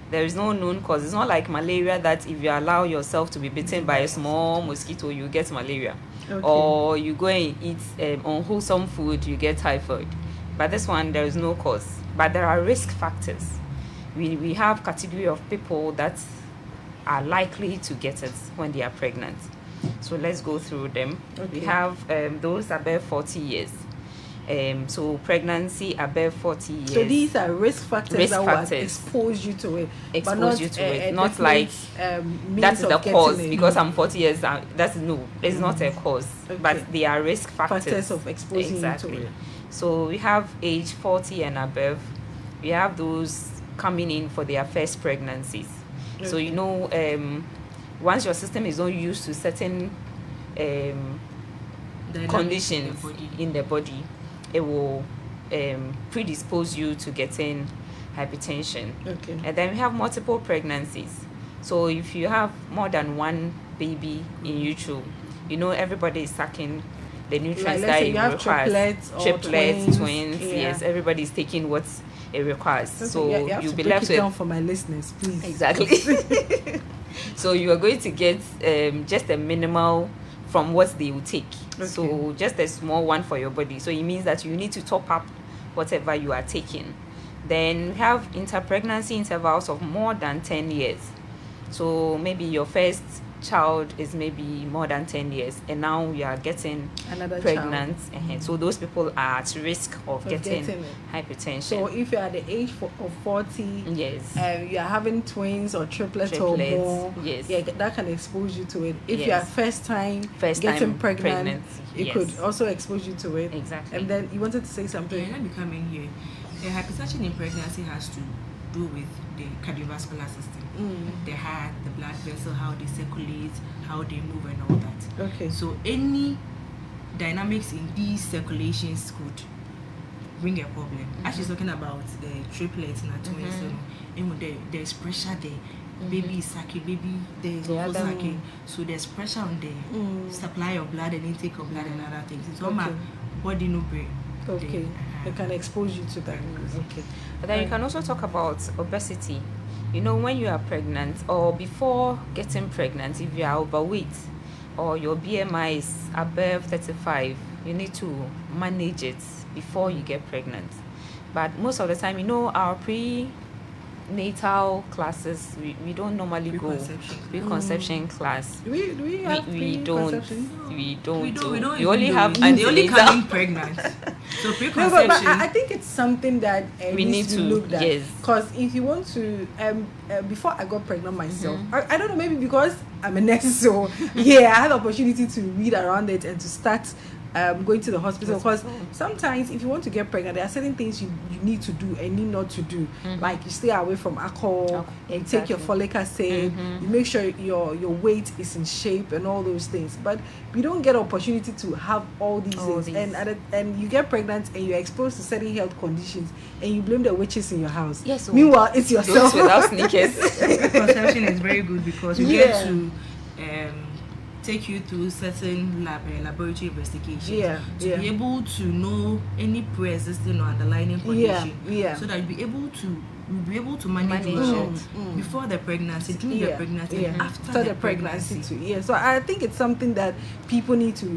There is no known cause. It's not like malaria that if you allow yourself to be bitten by a small mosquito, you get malaria. Okay. Or you go and eat unwholesome food, you get typhoid. But this one, there is no cause. But there are risk factors. We have category of people that are likely to get it when they are pregnant. So let's go through them. Okay. We have those above 40 years. So pregnancy above 40 years. So these are risk factors Risk that will factors. expose you to it. Expose but not, you to it. a Not definite, like means That's of the getting cause it. because I'm 40 years. That's no, it's not a cause, Okay. but they are risk factors. Factors of exposing Exactly. you to it. So we have age 40 and above. We have those coming in for their first pregnancies. So Okay. you know, once your system is not used to certain Dynamics conditions in the body. in the body, it will predispose you to getting hypertension. Okay. And then we have multiple pregnancies. So if you have more than one baby in utero, you know everybody is sucking the nutrients Like, let's that say it you have requires. triplets or Triplets, twins, yeah. yes, everybody is taking what it requires. So you have you'll to be break left it with down for my listeners, please. exactly. So you are going to get just a minimal from what they will take. So Okay. just a small one for your body. So it means that you need to top up whatever you are taking. Then we have interpregnancy intervals of more than 10 years. So maybe your first child is maybe more than 10 years and now you are getting Another pregnant. So those people are at risk of getting getting it. hypertension. So if you're at the age of 40, yes. and you're having twins or triplets or Triplets, more, yes. yeah, that can expose you to it. If Yes. you're first time First getting time pregnant, pregnancy, it yes. could also expose you to it. Exactly. And then you wanted to say Yeah, something. let me come in here. Hypertension in pregnancy has to do with the cardiovascular system, the heart, the blood vessel, how they circulate, how they move, and all that. Okay. So any dynamics in these circulations could bring a problem. As she's talking about the triplets and the twins, and when there's pressure there. Baby is sucking, baby there is The also other- sucking. So there's pressure on the supply of blood and intake of blood and other things. It's all my Okay. body no break. Okay. It can expose you to that. Okay. But then you can also talk about obesity. You know, when you are pregnant or before getting pregnant, if you are overweight or your BMI is above 35, you need to manage it before you get pregnant. But most of the time, you know, our prenatal classes, we don't normally go Preconception. preconception class. Do we have We don't. preconception? We don't. We don't We even only do have it. They only antenatal. come in pregnant. So No, preconception. but I think it's something that We needs need to be to, looked at. yes. Because if you want to, before I got pregnant myself, Mm-hmm. I don't know, maybe because I'm a nurse, so yeah, I had the opportunity to read around it and to start going to the hospital. Because sometimes if you want to get pregnant, there are certain things you need to do and need not to do. Like you stay away from alcohol, you take your Exactly. folic acid, you make sure your weight is in shape and all those things. But we don't get opportunity to have all these All things. these. And you get pregnant and you're exposed to certain health conditions and you blame the witches in your house. Yes, so Meanwhile, it's Those yourself. without sneakers. Preconception is very good because we Yeah. get to take you through certain laboratory investigations to be able to know any pre-existing or underlying condition, yeah. so that you'll be able to manage it before the pregnancy, during the pregnancy, and after the pregnancy. too. Yeah. So I think it's something that people need to,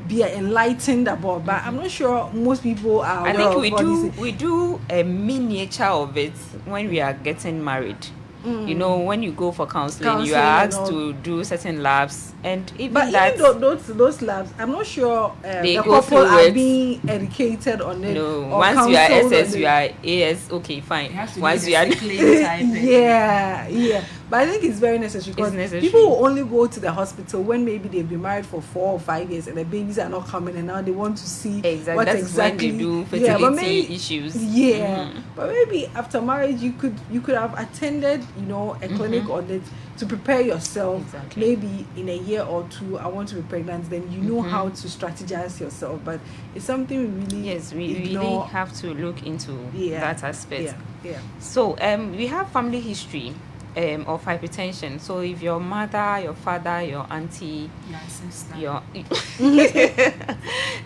be enlightened about. But I'm not sure most people are. I aware think of all these things. we do a miniature of it when we are getting married. You know, when you go for counseling, you Counseling are and asked all. to do certain labs, and even But that. even though those labs, I'm not sure They the go couple through are it. being educated on it. No, or once you are counseled on SS, you it. are AS. Okay, fine. It has to Once be you are the sickling type. Yeah. But I think it's very necessary because necessary. people will only go to the hospital when maybe they've been married for 4 or 5 years and the babies are not coming, and now they want to see Exactly. what That's exactly. when they do Yeah, fertility but maybe, issues. Yeah, Mhm. but maybe after marriage you could have attended, a clinic on it to prepare yourself. Exactly. Maybe in a year or two, I want to be pregnant. Then you know how to strategize yourself. But it's something we really Yes, we ignore. really have to look into that aspect. Yeah. So we have family history of hypertension. So if your mother, your father, your auntie, Your ancestor. your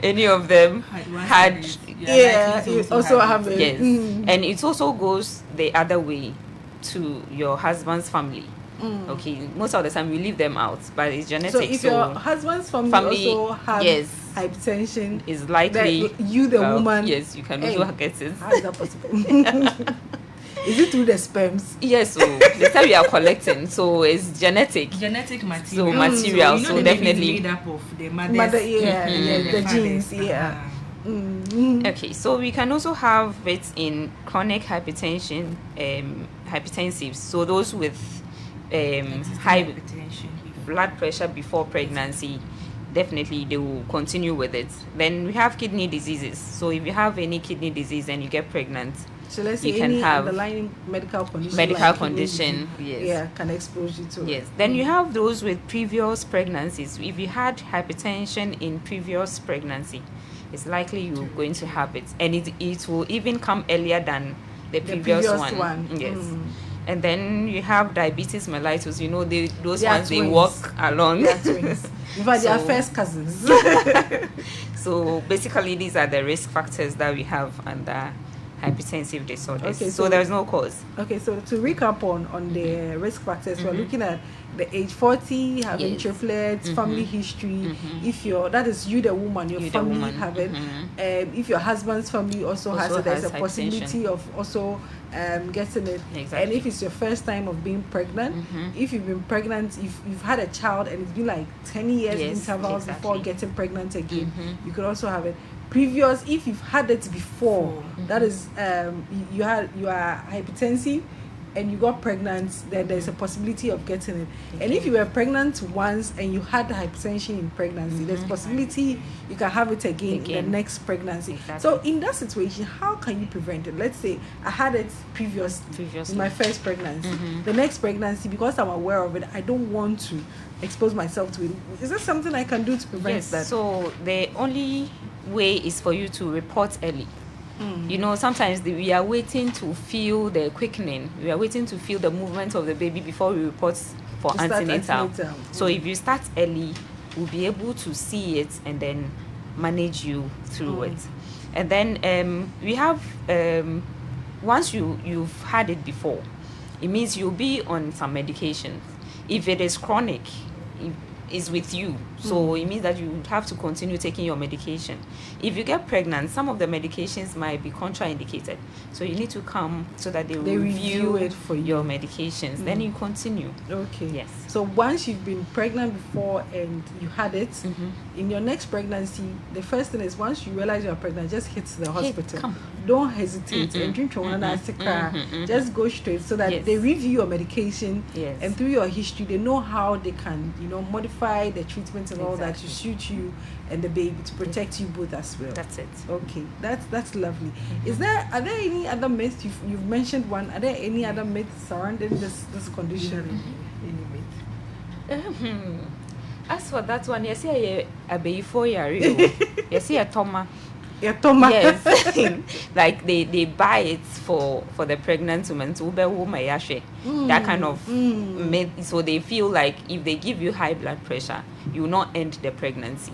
any of them had You also have it. yes, and it also goes the other way to your husband's family. Okay, most of the time we leave them out, but it's genetic. So if your husband's family also have hypertension, is likely you the woman. Yes, you can also get it. How is that possible? Is it through the sperms? Yes, so the time we are collecting, so it's genetic. Genetic material. So material, So, so the baby is definitely made up of the mother's, Mother, the fathers. genes, yeah. Okay, so we can also have it in chronic hypertension, hypertensives. So those with high hypertension. blood pressure before pregnancy, definitely they will continue with it. Then we have kidney diseases. So if you have any kidney disease and you get pregnant, So let's you say can any have underlying medical condition. medical like kidney condition, disease, yes. Yeah, can expose you to it. yes. Then you have those with previous pregnancies. If you had hypertension in previous pregnancy, it's likely you're going to have it, and it will even come earlier than the previous one. Yes. And then you have diabetes mellitus. You know, those They are ones, they twins. walk along. They are twins. In fact, they are So- first cousins. So basically, these are the risk factors that we have under hypertensive disorders. Okay, so so- there's no cause. Okay, so to recap on the risk factors, we're looking at the age 40, having Yes. triplets, family history. If that is you the woman, your You the family woman. have it. If your husband's family also has Also it, there's has a possibility of also getting it. Exactly. And if it's your first time of being pregnant, if you've been pregnant, if you've had a child and it's been like 10 years Yes, intervals before exactly. getting pregnant again, you could also have it. Previous, if you've had it before, that is you are hypertensive and you got pregnant, then there's a possibility of getting it. And if you were pregnant once and you had hypertension in pregnancy, there's possibility you can have it again in the next pregnancy. Exactly. So in that situation, how can you prevent it? Let's say I had it previously. In my first pregnancy. The next pregnancy, because I'm aware of it, I don't want to expose myself to it. Is there something I can do to prevent Yes. that? So the only way is for you to report early. You know, sometimes we are waiting to feel the quickening. We are waiting to feel the movement of the baby before we report for To start antenatal. antenatal. So if you start early, we'll be able to see it and then manage you through it. And then we have once you've had it before, it means you'll be on some medications. If it is chronic, is with you, so it means that you would have to continue taking your medication. If you get pregnant, some of the medications might be contraindicated, so you need to come so that they will review it for you. your medications. Then you continue. Okay. Yes. So once you've been pregnant before and you had it, in your next pregnancy, the first thing is once you realize you're pregnant, just hit the hospital. Come. Don't hesitate and drink your water. Just go straight so that Yes. they review your medication. Yes. And through your history, they know how they can, modify the treatment and all that to suit you and the baby, to protect you both as well. That's it. Okay, that's lovely. Are there any other myths? You've mentioned one. Are there any other myths surrounding this condition? As for that one, you see a baby 4 year you see a toma. Yeah, Thomas. Yes. Like they buy it for the pregnant woman to that kind of myth. So they feel like if they give you high blood pressure, you will not end the pregnancy.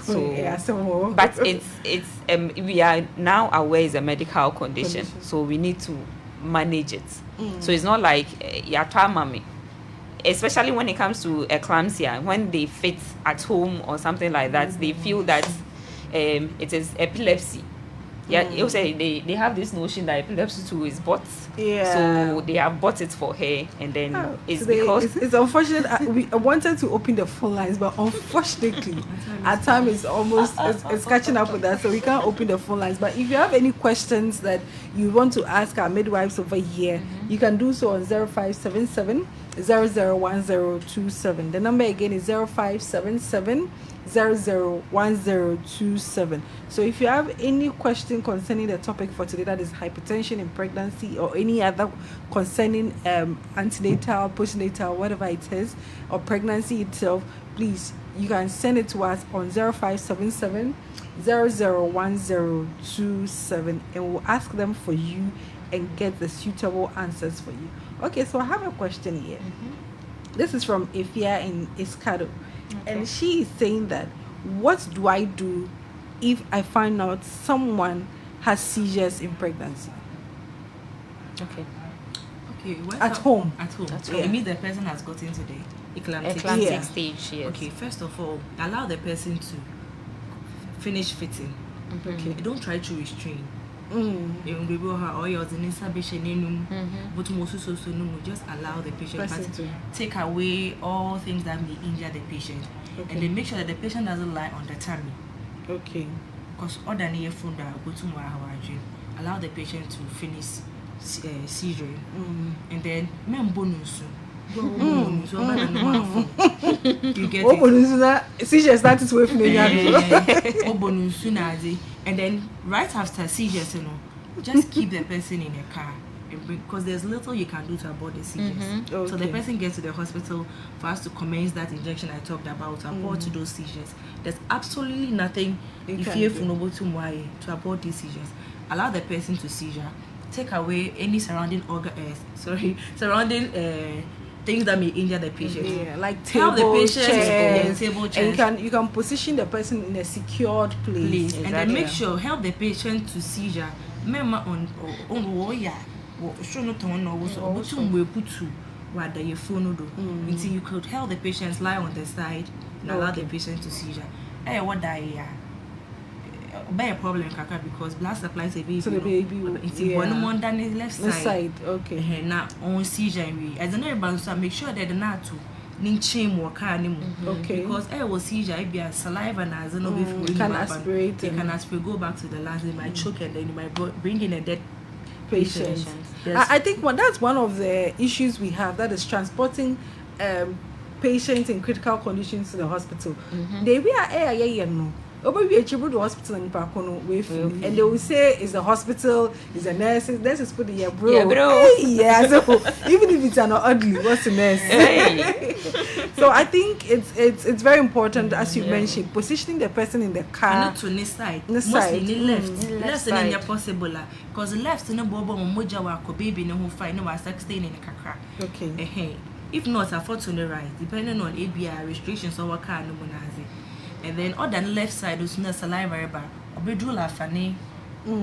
So but it's we are now aware it's a medical condition. So we need to manage it. So it's not like mommy, especially when it comes to eclampsia, when they fit at home or something like that, they feel that it is epilepsy. Yeah, you say they have this notion that epilepsy too is bought. Yeah. So they have bought it for her, and then it's Today, because it's unfortunate. I wanted to open the phone lines, but unfortunately, our time is almost it's catching up with us, so we can't open the phone lines. But if you have any questions that you want to ask our midwives over here, you can do so on 0577 001027. The number again is 0577 001027. So if you have any question concerning the topic for today, that is hypertension in pregnancy, or any other concerning antenatal, postnatal, whatever it is, or pregnancy itself, please, you can send it to us on 0577 001027, and we'll ask them for you and get the suitable answers for you. Okay, so I have a question here. This is from Ifia in Iskado. And she is saying that, what do I do if I find out someone has seizures in pregnancy? okay. At home. At home. Yeah. It means the person has gotten to the eclamptic Yeah. stage. Yes. Okay, first of all, allow the person to finish fitting. Okay. Don't try to restrain. Just allow the patient, Press but into. take away all things that may injure the patient, Okay. and then make sure that the patient doesn't lie on the tummy. Okay. Because other than phone that go to allow the patient to finish seizure, and then bonus. You get it. Seizure started to wave And then right after seizures, just keep the person in a car, because there's little you can do to abort the seizures. So the Okay. person gets to the hospital for us to commence that injection I talked about to abort to those seizures. There's absolutely nothing You if can you do. to abort these seizures. Allow the person to seizure. Take away any surrounding things that may injure the patient. Yeah, like Help the tables, patient, chairs, table, and chairs. you can position the person in a secured place. Please, and then Exactly. make sure help the patient to seizure. Remember on show no rather your phone do until you could help the patients lie on the side and allow the patient to seizure. What by a problem kaka, because blood supply to the So the baby will- it's yeah. one more than the left The side. side, okay. Now on seizure we as an everybody, so make sure that the natu ninchim waka anymore. Okay. Because was seizure it be a saliva and as no You can aspirate you and- can aspirate, go back to the lungs, they might choke, and then you might bring in a dead Patients. patient. Yes. I think that's one of the issues we have, that is transporting patients in critical conditions to the hospital. They we are no. We achieve the hospital in Pakono, and they will say it's the hospital, it's the nurses. Nurses put the bro. Yeah, bro. Hey, yeah, so even if it's an ugly, what's the nurse? Hey. So I think it's very important, as you mentioned, positioning the person in the car. Not to this side. This Mostly side. the left. Left Left side. and possible. Because the left no bobo moja wa ko baby no who find no was staying in the kakra. Okay. If not, afford to the right, depending on ABI restrictions or what kind of monazi. And then other than left side is no saliva bar or bedroom funny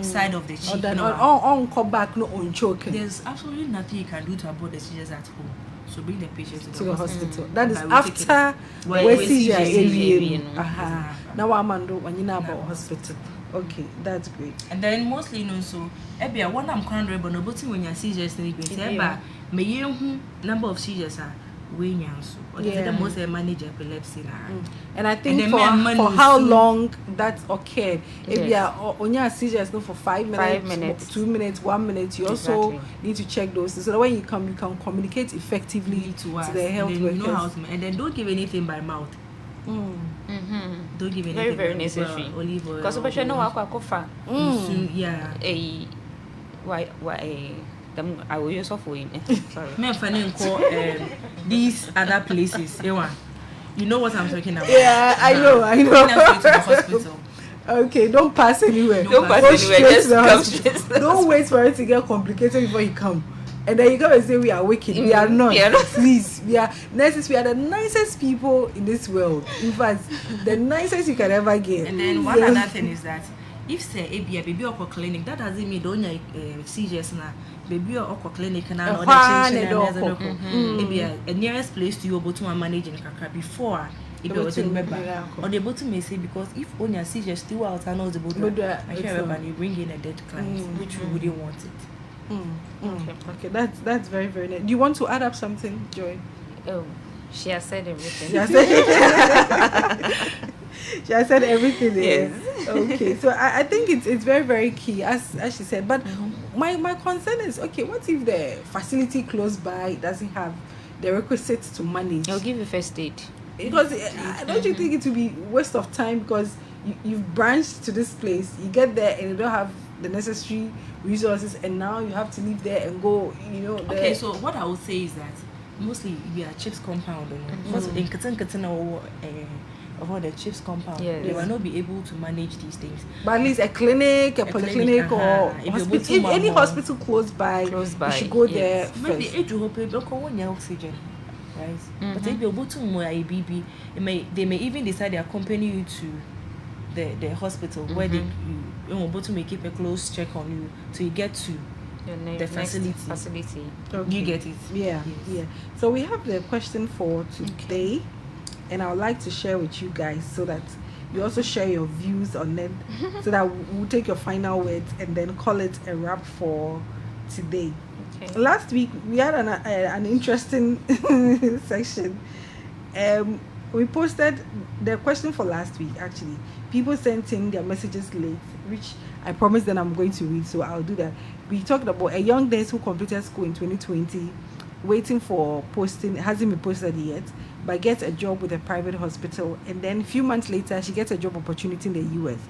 side of the cheek. On come back, no on choking There's absolutely nothing you can do to abort the seizures at home. So bring the patient to the hospital. That is But we take after Well, where we seizure seizure area. no. Aha. Now I'm when you know about hospital. Okay, that's great. And then mostly so ebia one am kwan rebo no but when your seizures na be say ba me yehu number of seizures are we nyanso or the most manage epilepsy na. And I think And for then men how soon- long that occurred, if Yes. you are on your seizures no for 5 minutes, 5 minutes. 2 minutes, 1 minute, you also Exactly. need to check those. So that when you come, you can communicate effectively To us, to the health and then you know how workers. to, and then don't give anything by mouth. Don't give anything. Very, very by necessary. Olive oil. Because especially no aquacofa. Yeah. Why I will use for him. Sorry. Me and Fanny call these other places. You know what I'm talking about. Yeah, I know. Bring them straight to the hospital. Okay, don't pass anywhere. Don't pass Go anywhere, straight just to the come hospital. straight to the Don't wait for it to get complicated before you come. And then you come and say we are wicked. We are not. We are not. Please, we are nurses. We are the nicest people in this world. In fact, the nicest you can ever get. And then one other thing is that if say a baby or clinic, that doesn't mean don't seizures na baby or clinic and Maybe maybe a nearest place to you able to manage in kakra before if you also remember, or the bottom may say because if on your seizure still out and knows the bottom, I can't remember, and you bring in a dead client, which we wouldn't want it. Okay, that's very, very nice. Do you want to add up something, Joy? Oh, she has said everything. She has said everything there. Yes. Okay, so I think it's very, very key, as she said. But my concern is, okay, what if the facility close by doesn't have the requisites to manage? I'll give you first aid. Because don't you think it will be waste of time, because you've branched to this place, you get there and you don't have the necessary resources, and now you have to leave there and go, Okay, so what I would say is that mostly we are chips compound, because in Katan or the chips compound, they will not be able to manage these things. But at least a clinic, a polyclinic, or if any hospital close by, you should go there first. Maybe it will help you oxygen, right? But if you're able to more IBB, they may even decide they accompany you to the hospital where they may keep a close check on you till you get to the facility. Okay. You get it? Yeah. So we have the question for today, and I would like to share with you guys so that you also share your views on it, so that we'll take your final words and then call it a wrap for today. Okay. Last week we had an interesting section. We posted the question for last week. Actually, people sent in their messages late, which I promised that I'm going to read, so I'll do that. We talked about a young nurse who completed school in 2020, waiting for posting, hasn't been posted yet, but gets a job with a private hospital, and then a few months later she gets a job opportunity in the US.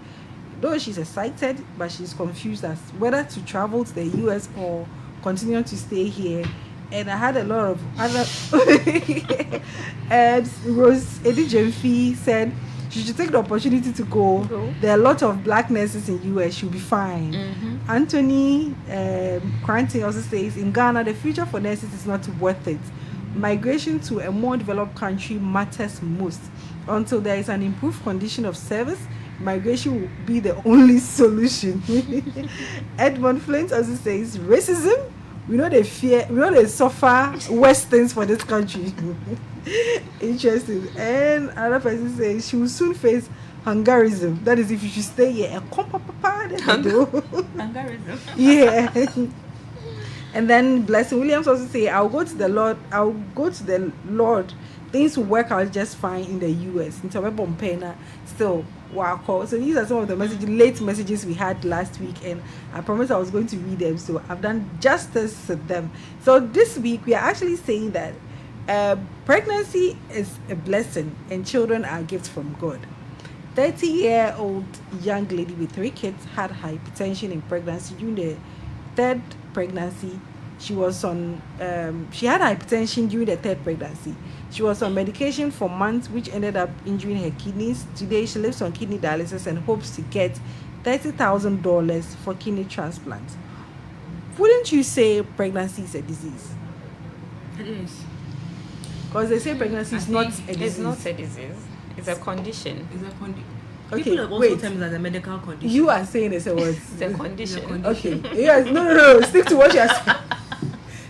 Though she's excited, but she's confused as whether to travel to the US or continue to stay here. And I had a lot of other and Rose Eddie Jemfi said she should take the opportunity to go. There are a lot of black nurses in US, she'll be fine. Anthony Cranty also says in Ghana the future for nurses is not worth it. Migration to a more developed country matters most. Until there is an improved condition of service, migration will be the only solution. Edmund Flint also says racism, we know they suffer worse things for this country. Interesting. And another person says she will soon face Hungarism. That is if you should stay here. Hungarism. Yeah. And then Blessing Williams also say, I'll go to the Lord. Things will work out just fine in the US. Still, wow. So these are some of the late messages we had last week, and I promised I was going to read them, so I've done justice to them. So this week we are actually saying that pregnancy is a blessing and children are gifts from God. 30-year-old young lady with 3 kids had hypertension in pregnancy. During the 3rd pregnancy, she was on she had hypertension during the 3rd pregnancy. She was on medication for months, which ended up injuring her kidneys. Today she lives on kidney dialysis and hopes to get $30,000 for kidney transplant. Wouldn't you say pregnancy is a disease? It is. Because they say pregnancy is not a disease. It's not a disease. It's a condition. It's a condition. Okay, people have also terms as a medical condition. You are saying it's a word. It's a condition. Okay. Yes. No. Stick to what you are saying.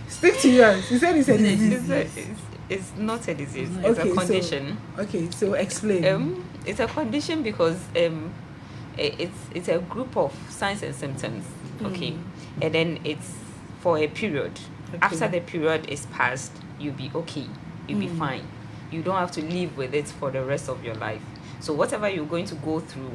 Stick to yours. You said it's a disease. It's not a disease. It's a condition. So explain. It's a condition because it's a group of signs and symptoms. Okay, and then it's for a period. Okay. After the period is passed, you'll be okay. You'll be fine. You don't have to live with it for the rest of your life. So whatever you're going to go through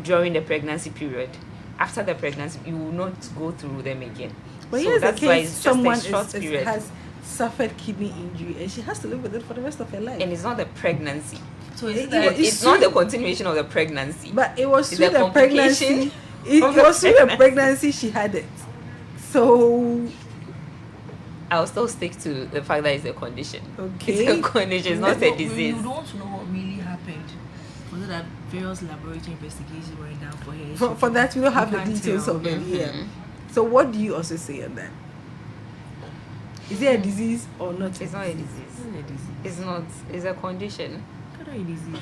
during the pregnancy period, after the pregnancy, you will not go through them again. But so that's why it's just a short period. Has suffered kidney injury and she has to live with it for the rest of her life. And it's not the pregnancy. So it's not the continuation of the pregnancy. But it was through the pregnancy. It was through the pregnancy she had it. So I'll still stick to the fact that it's a condition. Okay. It's a condition, it's not a disease. You don't want to know what really happened. For that various laboratory investigations were done for her. For that, we don't have the details of it. Yeah. So what do you also say on that? Is it a disease or not? It's not a disease. It's not. It's a condition. It's not a disease.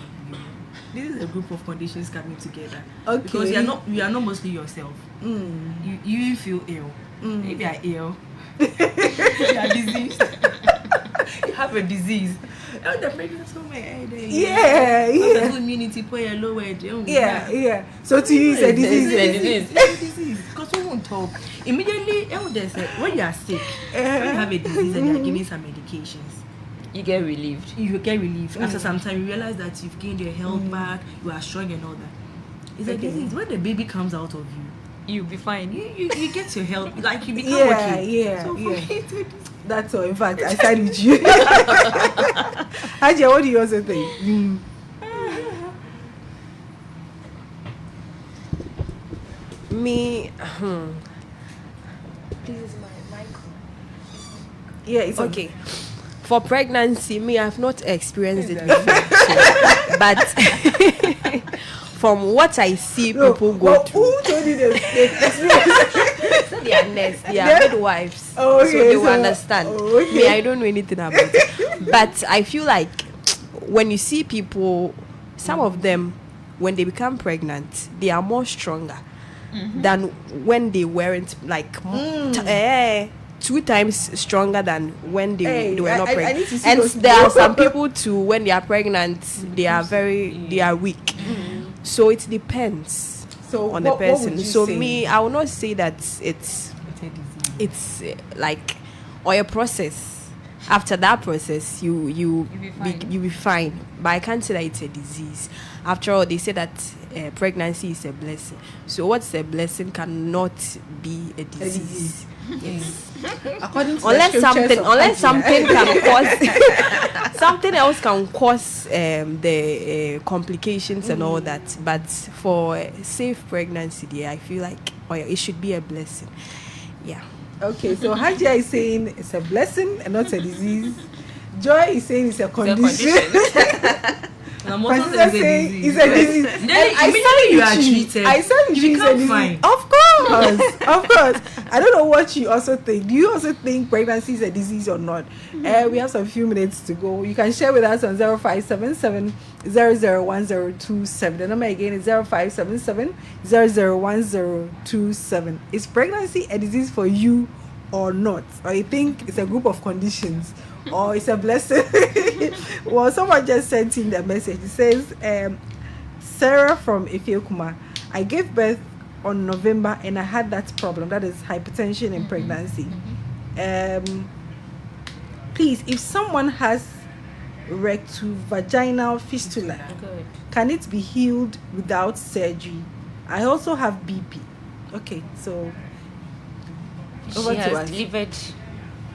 This is a group of conditions coming together. Okay. Because you are not mostly yourself. You feel ill. If you are ill, you are diseased. have a disease. Oh, the pregnancy woman, Yeah. The immunity point lowered. Yeah. So to you, it's a disease. It's a disease. Because we won't talk. Immediately, when you are sick, when you have a disease and you are giving some medications, You get relieved. After some time, you realize that you've gained your health back, you are strong and all that. It's a disease. When the baby comes out of you, You'll be fine. you get your health, like you become okay. So That's all. In fact, I side with you. Haja, what do you also think? Me, this is my mic. Yeah, it's Okay. For pregnancy, me, I've not experienced it before. But from what I see people go through, who told you the experience? they are nurses, they are midwives, Oh, okay, so they so- will understand. oh, okay. Me, I don't know anything about it. But I feel like when you see people, some of them, when they become pregnant, they are more stronger than when they weren't, like 2 times stronger than when they were not I pregnant. need to see And those there are people. some people too, when they are pregnant, they are weak. So it depends So on what the would person. you So say? me, I will not say that it's a disease. like or a process. After that process, you be fine. But I can't say that it's a disease. After all, they say that pregnancy is a blessing. So what's a blessing cannot be a disease. Yes. According to Unless the scriptures something of can Appiah. cause something else can cause the complications and all that. But for safe pregnancy, yeah, I feel like it should be a blessing. Yeah. Okay, so Hajia is saying it's a blessing and not a disease. Joy is saying it's a condition. Francis is saying it's a disease. Then immediately you are treated. I said you it's a become disease. fine. Of course, of course. I don't know what you also think. Do you also think pregnancy is a disease or not? We have some few minutes to go. You can share with us on 0577 001027. The number again is 0577 001027. Is pregnancy a disease for you or not? Or you think it's a group of conditions? Or it's a blessing? Well, someone just sent in the message. It says, Sarah from Ethiopia, I gave birth on November and I had that problem. That is hypertension in pregnancy. Please, if someone has rectovaginal fistula, can it be healed without surgery? I also have BP. Okay, so over She to has us. delivered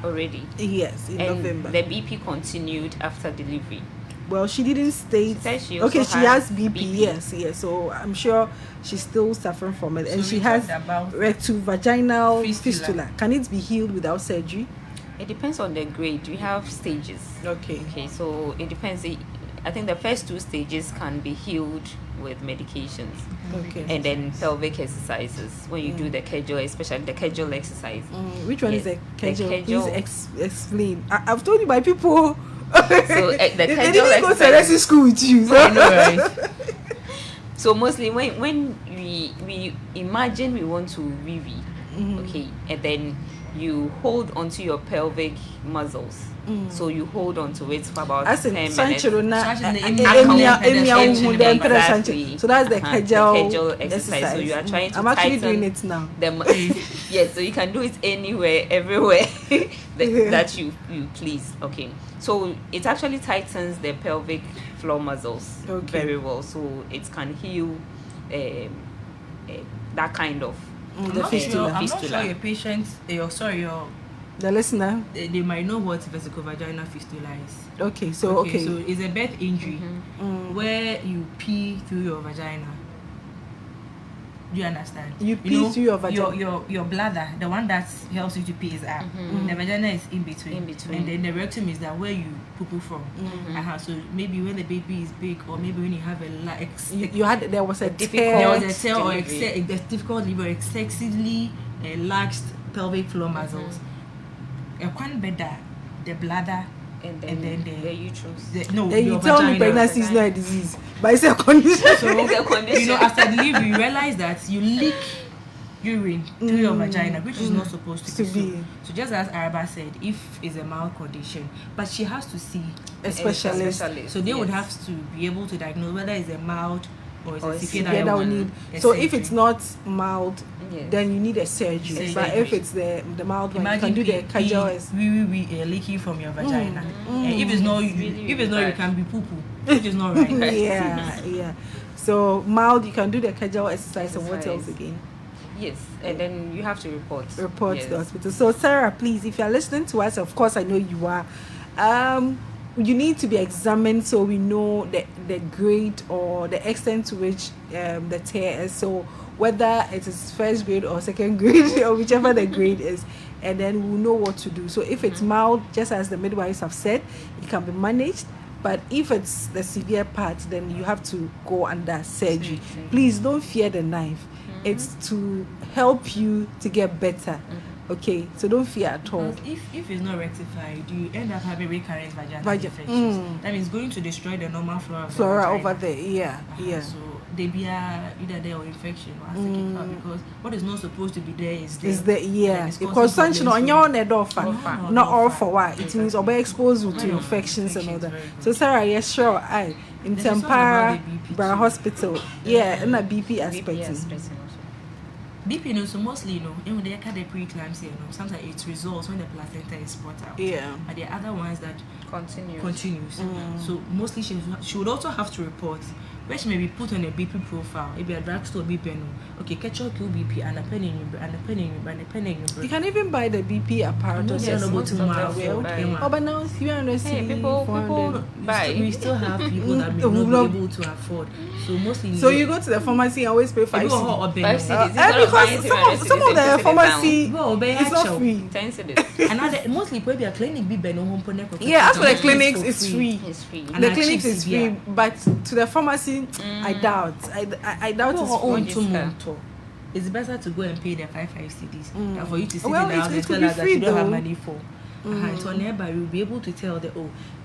already. Yes, in And November. the BP continued after delivery. Well, she didn't state. She said she also Okay, she has has BP. BP. Yes. So I'm sure she's still suffering from it, and So she we has talked about rectovaginal fistula. fistula. Can it be healed without surgery? It depends on the grade. We have stages. Okay. Okay, so it depends. I think the first 2 stages can be healed with medications. Okay. And then pelvic exercises when you do the Kegel, especially the Kegel exercise. Which one is Yes, the Kegel? Kegel. Please explain. I've told you my people. So the they Kegel didn't go to exercise. nursing school with you. So. I know, right? So mostly when we imagine we want to wee, okay, and then you hold onto your pelvic muscles. So you hold onto it for about As 10 in, minutes. Sanchiro na Exactly. so that's the Uh-huh, Kegel the Kegel exercise. So you are trying to I'm actually tighten doing it now. Yes, so you can do it anywhere, everywhere that you please. Okay, so it actually tightens the pelvic floor muscles very well, so it can heal that kind of The I'm not fistula. sure your patient, The listener. they might know what vesicovaginal fistula is. Okay, so okay. So it's a birth injury where you pee through your vagina. Do you understand? You pee through your vagina. Your bladder, the one that helps you to pee, is up. The vagina is in between. And then the rectum is that where you poo from. So maybe when the baby is big, or maybe when you have there was a difficult- there was a tear or delivery. the difficult delivery, excessively enlarged pelvic floor muscles. One better, the bladder and and then the uterus. Then you your tell me vagina. pregnancy is not a disease, but it's a condition. So It's a condition. after delivery, you realize that you leak urine through your vagina, which is not supposed to be. be. So just as Araba said, if it's a mild condition, but she has to see A specialist. so they would have to be able to diagnose whether it's a mild or it's a severe Yeah, that would need. So if it's not mild, then you need a surgery. But if it's the mild one, you can do the casual. We leaking from your vagina. And if it's not, if it's not, you can be poo poo, which is not right. Yeah. So mild, you can do the casual exercise. And what else again? Yes, and then you have to report To the hospital. So Sarah, please, if you're listening to us, of course I know you are. You need to be examined so we know the grade or the extent to which the tear is. So whether it is first grade or second grade or whichever the grade is, and then we'll know what to do. So if it's mild, just as the midwives have said, it can be managed. But if it's the severe part, then you have to go under surgery. Please don't fear the knife. It's to help you to get better. Okay, so don't fear at all. If it's not rectified, you end up having recurrent vaginal infections. That means going to destroy the normal flora over there. Yeah. So they be either there or infection or because what is not supposed to be there is there. Because sunshine on your head not all for what it means or exposed to infections and all that. So Sarah, yes, sure, in Tempara Bra Hospital, and a BP aspect. BP, so mostly, when they had the preeclampsia, sometimes it resolves when the placenta is brought out. Yeah. But there are other ones that continues. So mostly she would also have to report where she may be put on a BP profile. It be a drugstore BP. Okay, catch your BP and a penny and a penny. You can even buy the BP apparatus. But now 300 people buy. We still have people that may not be able to afford. So mostly. So you go to the pharmacy and always pay 5 cedis. Because some of the pharmacy is not free. 10 cedis. And mostly probably a clinic be as for the clinics, it's free. It's free. The clinics is free, but to the pharmacy, I doubt. I doubt it's free. It's better to go and pay the 5 cedis than for you to sit Well, in the house it and could tell be us that free you don't have though. money for. So nearby you'll be able to tell that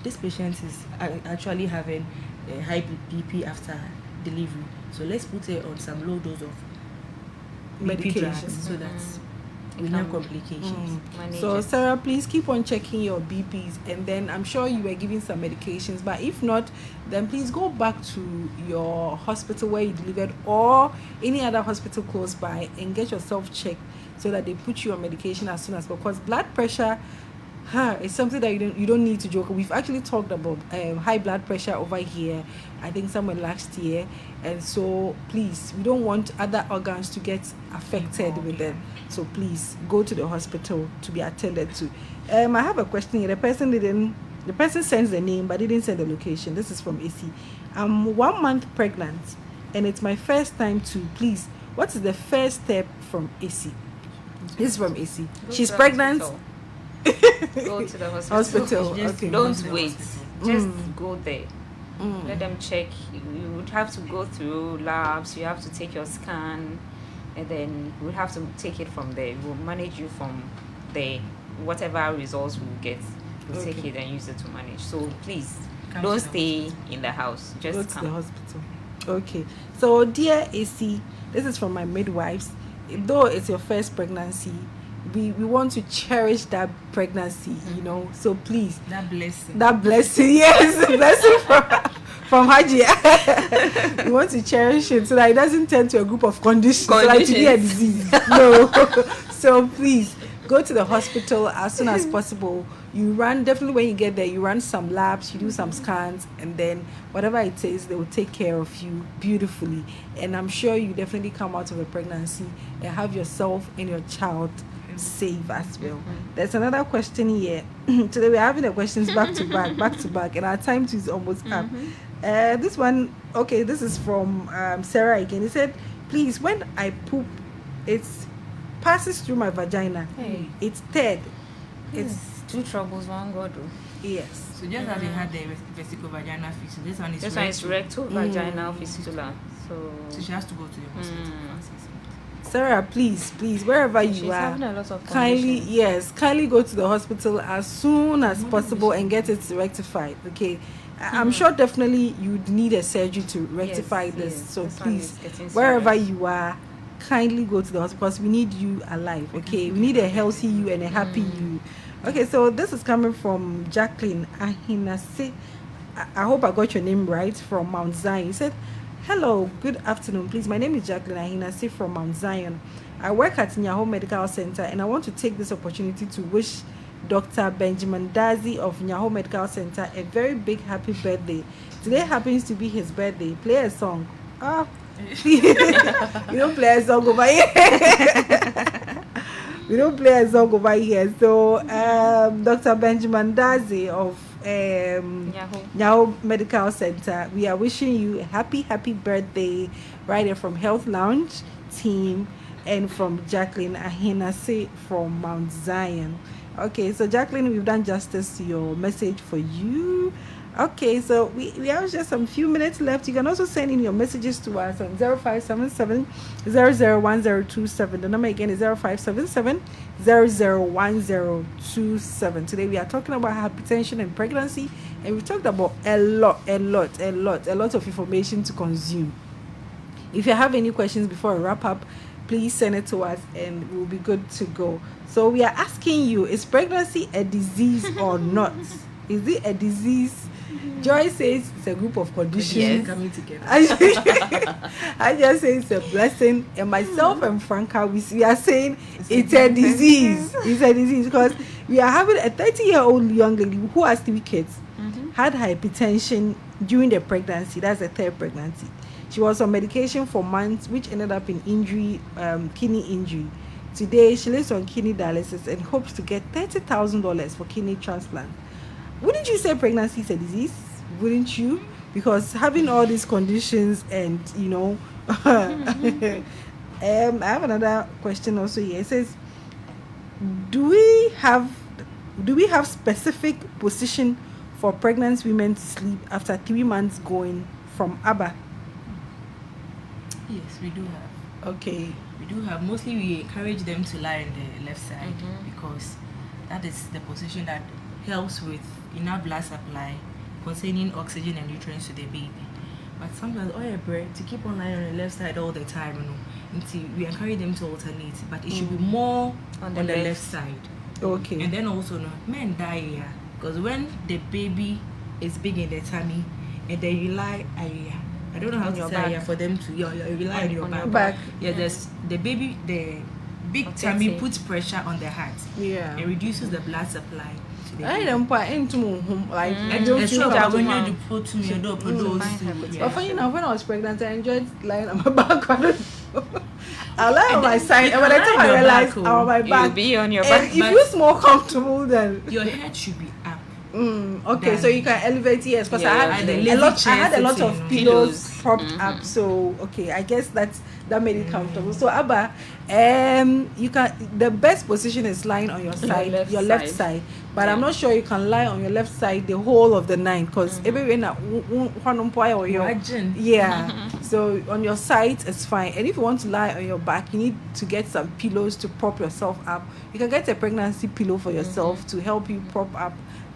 this patient is actually having a high BP after delivery. So let's put her on some low dose of Medication. drugs so that we have complications. So Sarah, please keep on checking your BPs, and then I'm sure you were giving some medications, but if not, then please go back to your hospital where you delivered or any other hospital close by and get yourself checked so that they put you on medication as soon as possible. Because blood pressure it's something that you don't need to joke. We've actually talked about high blood pressure over here, I think somewhere last year, and so please, we don't want other organs to get affected with them. So please go to the hospital to be attended to. I have a question here. The person sends the name but didn't send the location. This is from AC. I'm 1 month pregnant and it's my first time to. Please, what is the first step from AC? This is from AC. She's pregnant. Go to the hospital. Okay. Don't wait. Just go there. Let them check. You would have to go through labs. You have to take your scan, and then we'll have to take it from there. We'll manage you from there. Whatever results we'll get, we'll take it and use it to manage. So please, don't stay in the house. Just go to come the hospital. Okay. So dear AC, this is from my midwives. Though it's your first pregnancy, we want to cherish that pregnancy, so please, that blessing, yes, blessing from Hajia. We want to cherish it so that it doesn't turn to a group of conditions. Like to be a disease. No. So please go to the hospital as soon as possible. You definitely when you get there, you run some labs, you do some scans, and then whatever it is, they will take care of you beautifully. And I'm sure you definitely come out of a pregnancy and have yourself and your child safe as well. There's another question here. Today we're having the questions back to back, and our time is almost up. This one, okay, this is from Sarah again. He said, please, when I poop, it passes through my vagina. It's dead. It's two troubles, one God. Yes. So just as they had the vesicovaginal fistula, this one is rectal vaginal fistula. So she has to go to the hospital. Sarah, please, wherever you are, kindly go to the hospital as soon as possible and get it rectified. Okay, I'm sure definitely you'd need a surgery to rectify this. So please, wherever you are, kindly go to the hospital because we need you alive. Okay, we need a healthy you and a happy you. Okay, so this is coming from Jacqueline Ahinase. I hope I got your name right, from Mount Zion. You said, hello, good afternoon, please. My name is Jacqueline Ahinase from Mount Zion. I work at Nyaho Medical Center, and I want to take this opportunity to wish Dr. Benjamin Dazi of Nyaho Medical Center a very big happy birthday. Today happens to be his birthday. Play a song. You don't play a song over here. We don't play a song over here. So, Dr. Benjamin Dazi of Nyaho Medical Center, we are wishing you a happy birthday right here from Health Lounge team and from Jacqueline Ahinase from Mount Zion. Okay, so Jacqueline, we've done justice to your message for you. Okay, so we have just some few minutes left. You can also send in your messages to us on 0577 001027. The number again is 0577 001027. Today we are talking about hypertension and pregnancy, and we talked about a lot of information to consume. If you have any questions before I wrap up, please send it to us and we'll be good to go. So we are asking you, is pregnancy a disease or not? Is it a disease? Joy says it's a group of conditions coming together. I just say it's a blessing, and myself and Franca, we are saying it's a disease. It's a disease because we are having a 30-year-old young lady who has 3 kids, had hypertension during the pregnancy. That's the 3rd pregnancy. She was on medication for months, which ended up in injury, kidney injury. Today, she lives on kidney dialysis and hopes to get $30,000 for kidney transplant. Wouldn't you say pregnancy is a disease? Wouldn't you? Because having all these conditions and, I have another question also here. It says, do we have specific position for pregnant women to sleep after 3 months going from Abba? Yes, we do have. Okay. We do have. Mostly we encourage them to lie on the left side because that is the position that helps with enough blood supply containing oxygen and nutrients to the baby. But sometimes to keep on lying on the left side all the time, until we encourage them to alternate, but it should be more on the left side. Okay. And then also men die here because when the baby is big in the tummy and then you lie I don't know how to say for them to you rely on your back. Yeah, there's the baby, the big tummy puts pressure on the heart. Yeah. It reduces the blood supply. I don't put into like I But don't feel when when you put to your door, But funny enough, when I was pregnant, I enjoyed lying on my back. I don't know. I lie on my side, and by the time I realized I'm on my back, You'll be on your back. if you're more comfortable, then your head should be up. Okay, so you can elevate, yes, because I had a lot of pillows propped up, so okay, I guess that made it comfortable. So Abba, you can, the best position is lying on your side, your left side, but I'm not sure you can lie on your left side the whole of the night because so on your side it's fine, and if you want to lie on your back, you need to get some pillows to prop yourself up. You can get a pregnancy pillow for yourself to help you prop up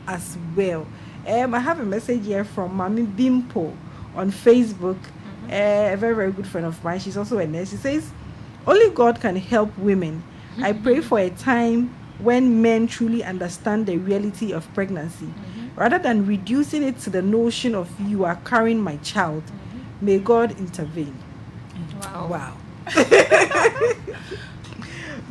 as well. I have a message here from Mami Bimpo on Facebook, a very, very good friend of mine. She's also a nurse. She says, only God can help women. I pray for a time when men truly understand the reality of pregnancy, rather than reducing it to the notion of you are carrying my child. May God intervene. Wow.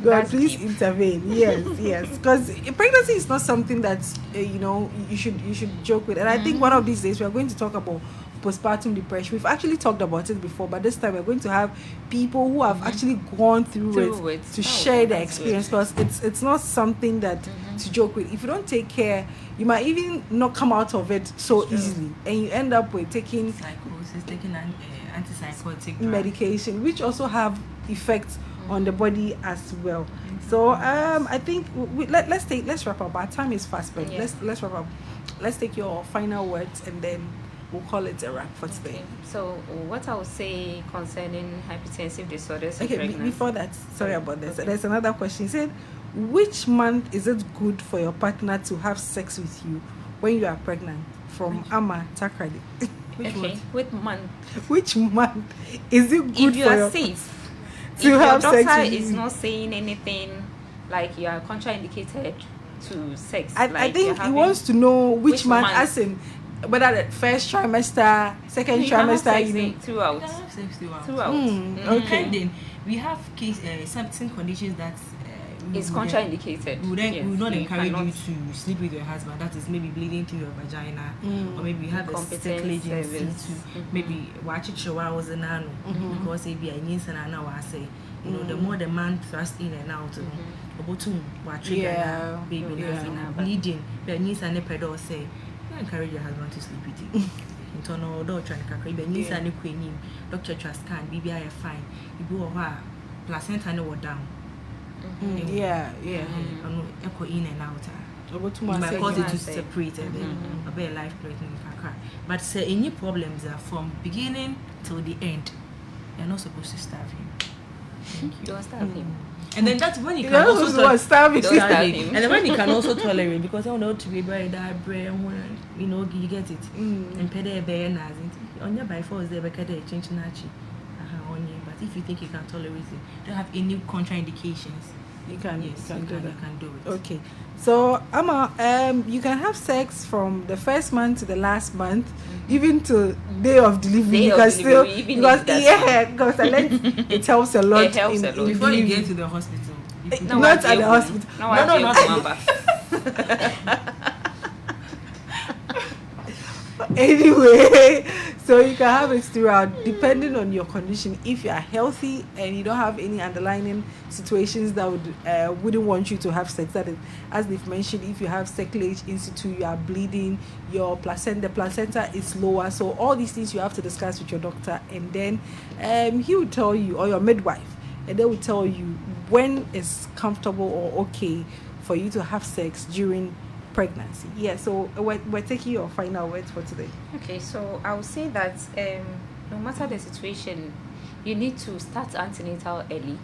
God, That's please deep. intervene. Yes, because pregnancy is not something that you should joke with. And I think one of these days we are going to talk about postpartum depression. We've actually talked about it before, but this time we're going to have people who have actually gone through it to share their experience, because it's not something that to joke with. If you don't take care, you might even not come out of it so easily, and you end up with taking Psychosis, taking antipsychotic medication, which also have effects on the body as well. So I think let's wrap up. Our time is fast, but let's wrap up. Let's take your final words and then we'll call it a wrap for today. Okay. So what I would say concerning hypertensive disorders and Okay, pregnancy. before that, sorry about this. There's another question. He said, which month is it good for your partner to have sex with you when you are pregnant? From Ama Takradi. Okay, with month. Which month is it good If you for are your safe. if your have sex doctor with is you. not saying anything like you are contraindicated to sex, I like think you're he having- wants to know which month, month? as in whether the first trimester, second you can have trimester, sex you know. in- throughout. You can have sex throughout. Okay. Depending, we have certain conditions that It's we would, contraindicated. we would, Yes, we would not you encourage cannot- you to sleep with your husband. That is maybe bleeding through your vagina, or maybe you have the Incompetence circulage in service. situ. Maybe watch it show I was an ano because maybe I need an hour. I say, you know, the more the man thrust in and out, about to watch Yeah. baby, Yeah. bleeding. But needs an pedal say, you encourage your husband to sleep with you. Internal doctor and kakra be needs an queen. Doctor trust can BBI fine. You go over placenta no down. Yeah. Echo in and out. About to You might cause it to say. separate and then a better life threatening kakra. But say any problems are from beginning till the end. You're not supposed to starve him. Don't starve him. And then that's when you You can know also who's what starving. Don't starve tolerate. him. And then when you can also tolerate because I know to be by that bread when you know you get it. And pay the bear on your by force they better change nachi. But if you think you can tolerate it, don't have any contraindications. You can, Yes, you can you can do it. Okay, so Amma, you can have sex from the first month to the last month, even to day of delivery. Day You of can delivery, still even because if that's because I learned it helps a lot. It helps a lot. Before you delivery. get to the hospital, you put- No, Not I at the do. hospital. No, I do. not Remember. Anyway, so you can have it throughout depending on your condition. If you are healthy and you don't have any underlying situations that wouldn't want you to have sex, that is, as they've mentioned, if you have circulage in situ, you are bleeding, the placenta is lower. So all these things you have to discuss with your doctor, and then he will tell you, or your midwife, and they will tell you when it's comfortable or okay for you to have sex during pregnancy. Yeah, so we're taking your final words for today. Okay, so I would say that no matter the situation, you need to start antenatal early.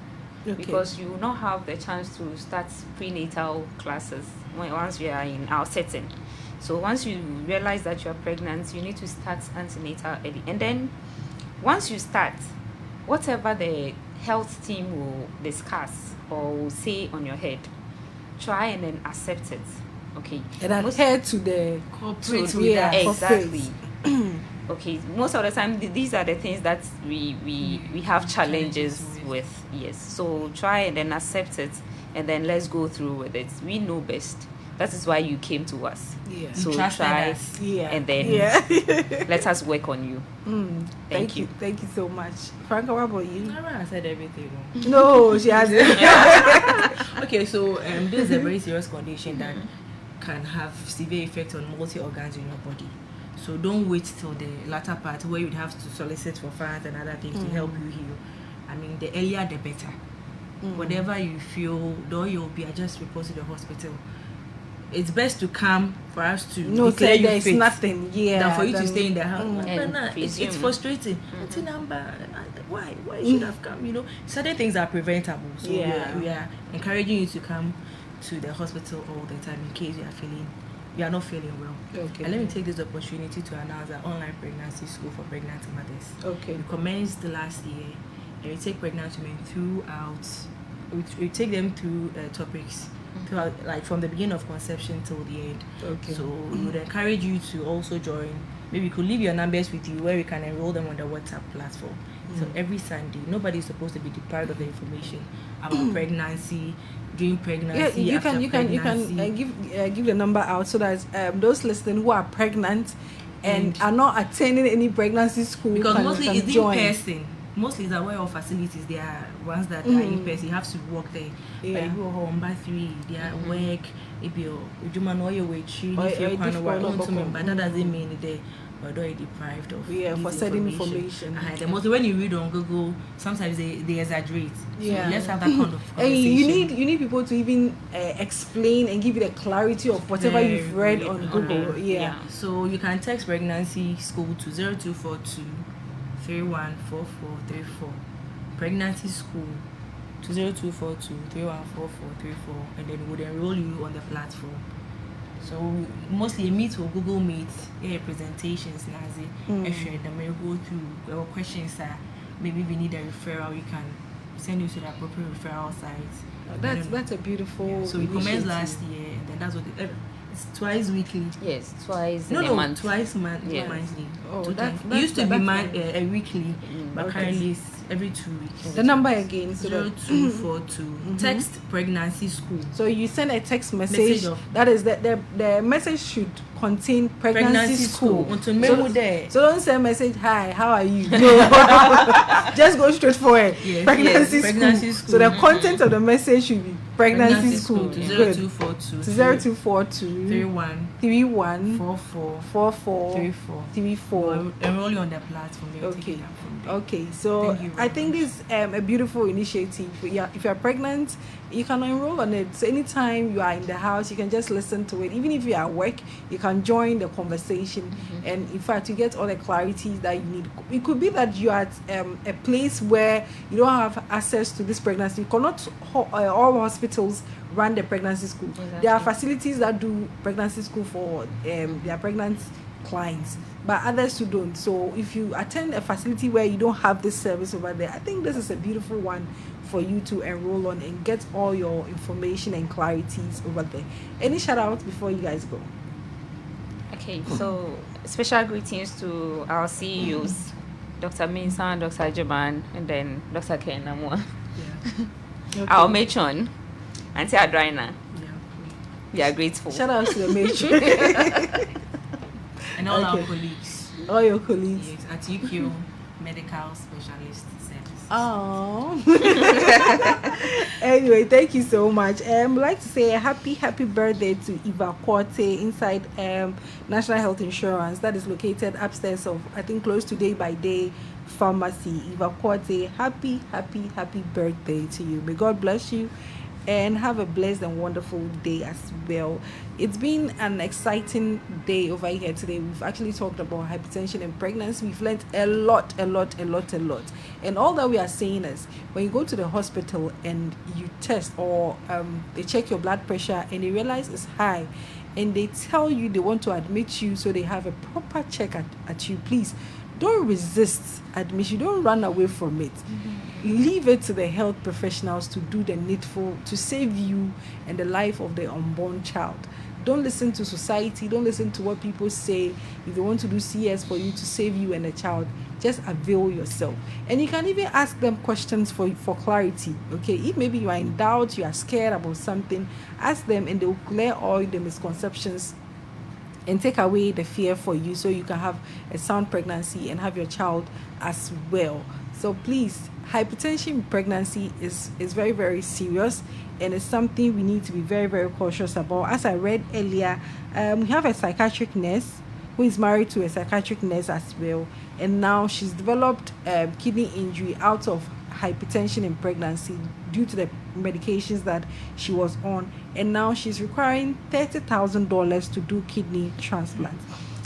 Okay. Because you will not have the chance to start prenatal classes once you are in our setting. So once you realize that you are pregnant, you need to start antenatal early. And then once you start, whatever the health team will discuss or will say on your head, try and then accept it. Okay. And adhere to the Cooperate to- with yeah, that. Exactly. Okay, most of the time these are the things that we have challenges with. Yes, so try and then accept it, and then let's go through with it. We know best. That is why you came to us. Yeah. So trusted try us. Yeah. and then let us work on you. Thank you. Thank you so much. Franca, what about you? I said everything. No, she hasn't. Okay, so this is a very serious condition that can have severe effect on multi organs in your body. So don't wait till the latter part where you'd have to solicit for funds and other things to help you heal. I mean, the earlier the better. Whatever you feel, though you'll be just report to the hospital. It's best to come for us to No, declare say you there's fit nothing. Yeah. than for you to then- stay in the house. And It's presume. frustrating. It's a number. Why you should have come? You know, certain things are preventable. So Yeah. we are encouraging you to come to the hospital all the time in case you are not feeling well. Okay. And let me take this opportunity to announce our online pregnancy school for pregnant mothers. Okay. We commenced the last year, and we take pregnant women throughout. We take them through topics throughout, like from the beginning of conception till the end. Okay. So we would encourage you to also join. Maybe we could leave your numbers with you where we can enroll them on the WhatsApp platform. So every Sunday, nobody is supposed to be deprived of the information about pregnancy, during pregnancy. Yeah, after you can pregnancy. give the number out so that those listening who are pregnant and are not attending any pregnancy school Because can mostly it's join. in person. Mostly it's aware of facilities. There are ones that are in person. You have to walk there. Yeah. But if you go home by 3, they are at work. If you're know your way, if Or you're difficult, but that doesn't mean they are deprived of Yeah, for this certain information. The most when you read on Google, sometimes they exaggerate. Yeah. So let's have that kind of And conversation. you need people to even explain and give you the clarity of whatever you've read Very on Google. Yeah. So you can text pregnancy school to 0242 314434. Pregnancy school to 0242 314434, and then we would enroll you on the platform. So mostly meet or Google Meet, presentations, Nazi. If you're the go through our questions, maybe we need a referral, you can send you to the appropriate referral sites. That's a beautiful. Yeah, so we commenced initiative. last year, and then that's what it's twice weekly. Yes, twice No, in a no, month. twice monthly. Yes. Monthly. Oh, Two that's- times. It that's- used to be that's a weekly, but Okay. currently it's every 2 weeks. The number again. So that 0242. Text pregnancy school. So you send a text message. Message of- That is the message should contain pregnancy school. Unto memo there. So don't send message, hi, how are you? No. Just go straight for it. Yes, Pregnancy, yes, pregnancy school. school. So the content of the message should be pregnancy school. to Good. 0242 To 0242 31 31 44 44 34. 34. Enroll you on the platform. They'll take Okay. it up from there. Okay, so Thank you very I think this is a beautiful initiative. Yeah, if you're pregnant, you can enroll on it. So anytime you are in the house, you can just listen to it. Even if you are at work, you can join the conversation. And in fact, you get all the clarity that you need. It could be that you are at a place where you don't have access to this pregnancy. You cannot all hospitals run the pregnancy school. There are facilities that do pregnancy school for their pregnant clients, but others who don't. So if you attend a facility where you don't have this service over there, I think this is a beautiful one for you to enroll on and get all your information and clarities over there. Any shout outs before you guys go? Okay, so special greetings to our CEOs, Dr. Minsan, Dr. Jaban, and then Dr. Ken Namwa. Okay. Our matron, Auntie Adrina. Yeah. We are grateful. Shout out to the matron. And all our Okay. colleagues. All your colleagues. Yes, at UQ Medical Specialist Service. Oh. Anyway, thank you so much. I'd like to say a happy birthday to Eva Korte inside National Health Insurance that is located upstairs of, I think, close to Day by Day Pharmacy. Eva Korte, happy birthday to you. May God bless you and have a blessed and wonderful day as well. It's been an exciting day over here today. We've actually talked about hypertension and pregnancy. We've learned a lot. And all that we are saying is, when you go to the hospital and you test or they check your blood pressure and they realize it's high and they tell you they want to admit you so they have a proper check at you, please don't resist admission. Don't run away from it. Leave it to the health professionals to do the needful to save you and the life of the unborn child. Don't listen to society. Don't listen to what people say. If they want to do CS for you to save you and the child, just avail yourself. And you can even ask them questions for clarity. Okay, if maybe you are in doubt, you are scared about something, ask them and they will clear all the misconceptions and take away the fear for you so you can have a sound pregnancy and have your child as well. So please, hypertension in pregnancy is very, very serious, and it's something we need to be very, very cautious about. As I read earlier, we have a psychiatric nurse who is married to a psychiatric nurse as well, and now she's developed kidney injury out of hypertension in pregnancy due to the medications that she was on, and now she's requiring $30,000 to do kidney transplant.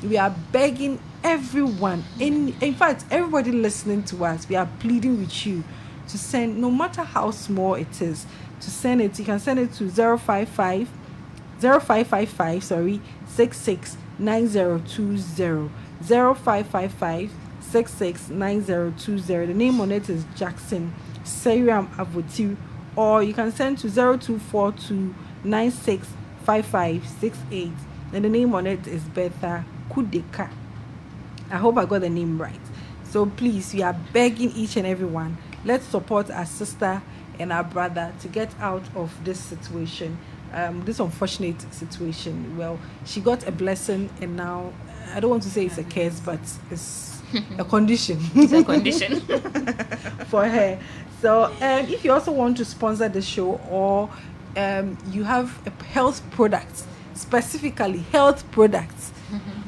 We are begging everyone, in fact everybody listening to us, we are pleading with you to send, no matter how small it is, to send it. You can send it to 0555 669020 0555 669020. The name on it is Jackson Seriam Avotiu, or you can send to 0242 965568, and the name on it is Betha Kudeka. I hope I got the name right. So please, we are begging each and everyone, let's support our sister and our brother to get out of this situation, this unfortunate situation. Well, she got a blessing, and now I don't want to say it's a curse, but it's a condition. It's a condition. For her. So if you also want to sponsor the show, or you have a health products, specifically health products,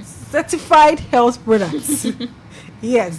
certified health products, yes,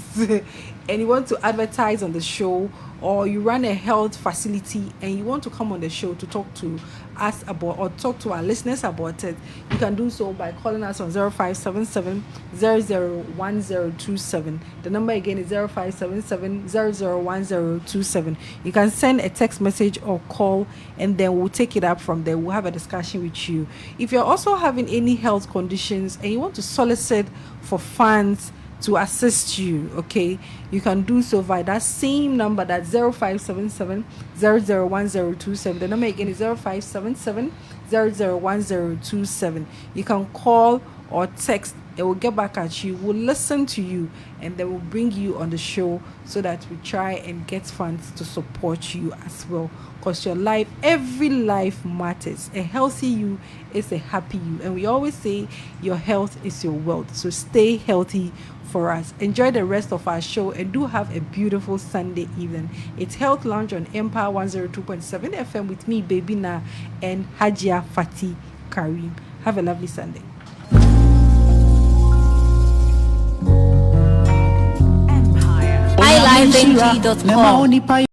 and you want to advertise on the show, or you run a health facility and you want to come on the show to talk to us about, or talk to our listeners about it, you can do so by calling us on 0577 001027. The number again is 0577 001027. You can send a text message or call, and then we'll take it up from there. We'll have a discussion with you. If you're also having any health conditions and you want to solicit for funds to assist you. Okay, you can do so via that same number, that's 0577 001027. The number again is 0577 001027. You can call or text. It will get back at you, will listen to you, and they will bring you on the show so that we try and get funds to support you as well. Because your life, every life matters. A healthy you is a happy you. And we always say your health is your wealth. So stay healthy for us. Enjoy the rest of our show and do have a beautiful Sunday evening. It's Health Lounge on Empire 102.7 FM with me, Baby Naa, and Hajia Fatih Karim. Have a lovely Sunday. Empire. iLiveNG.com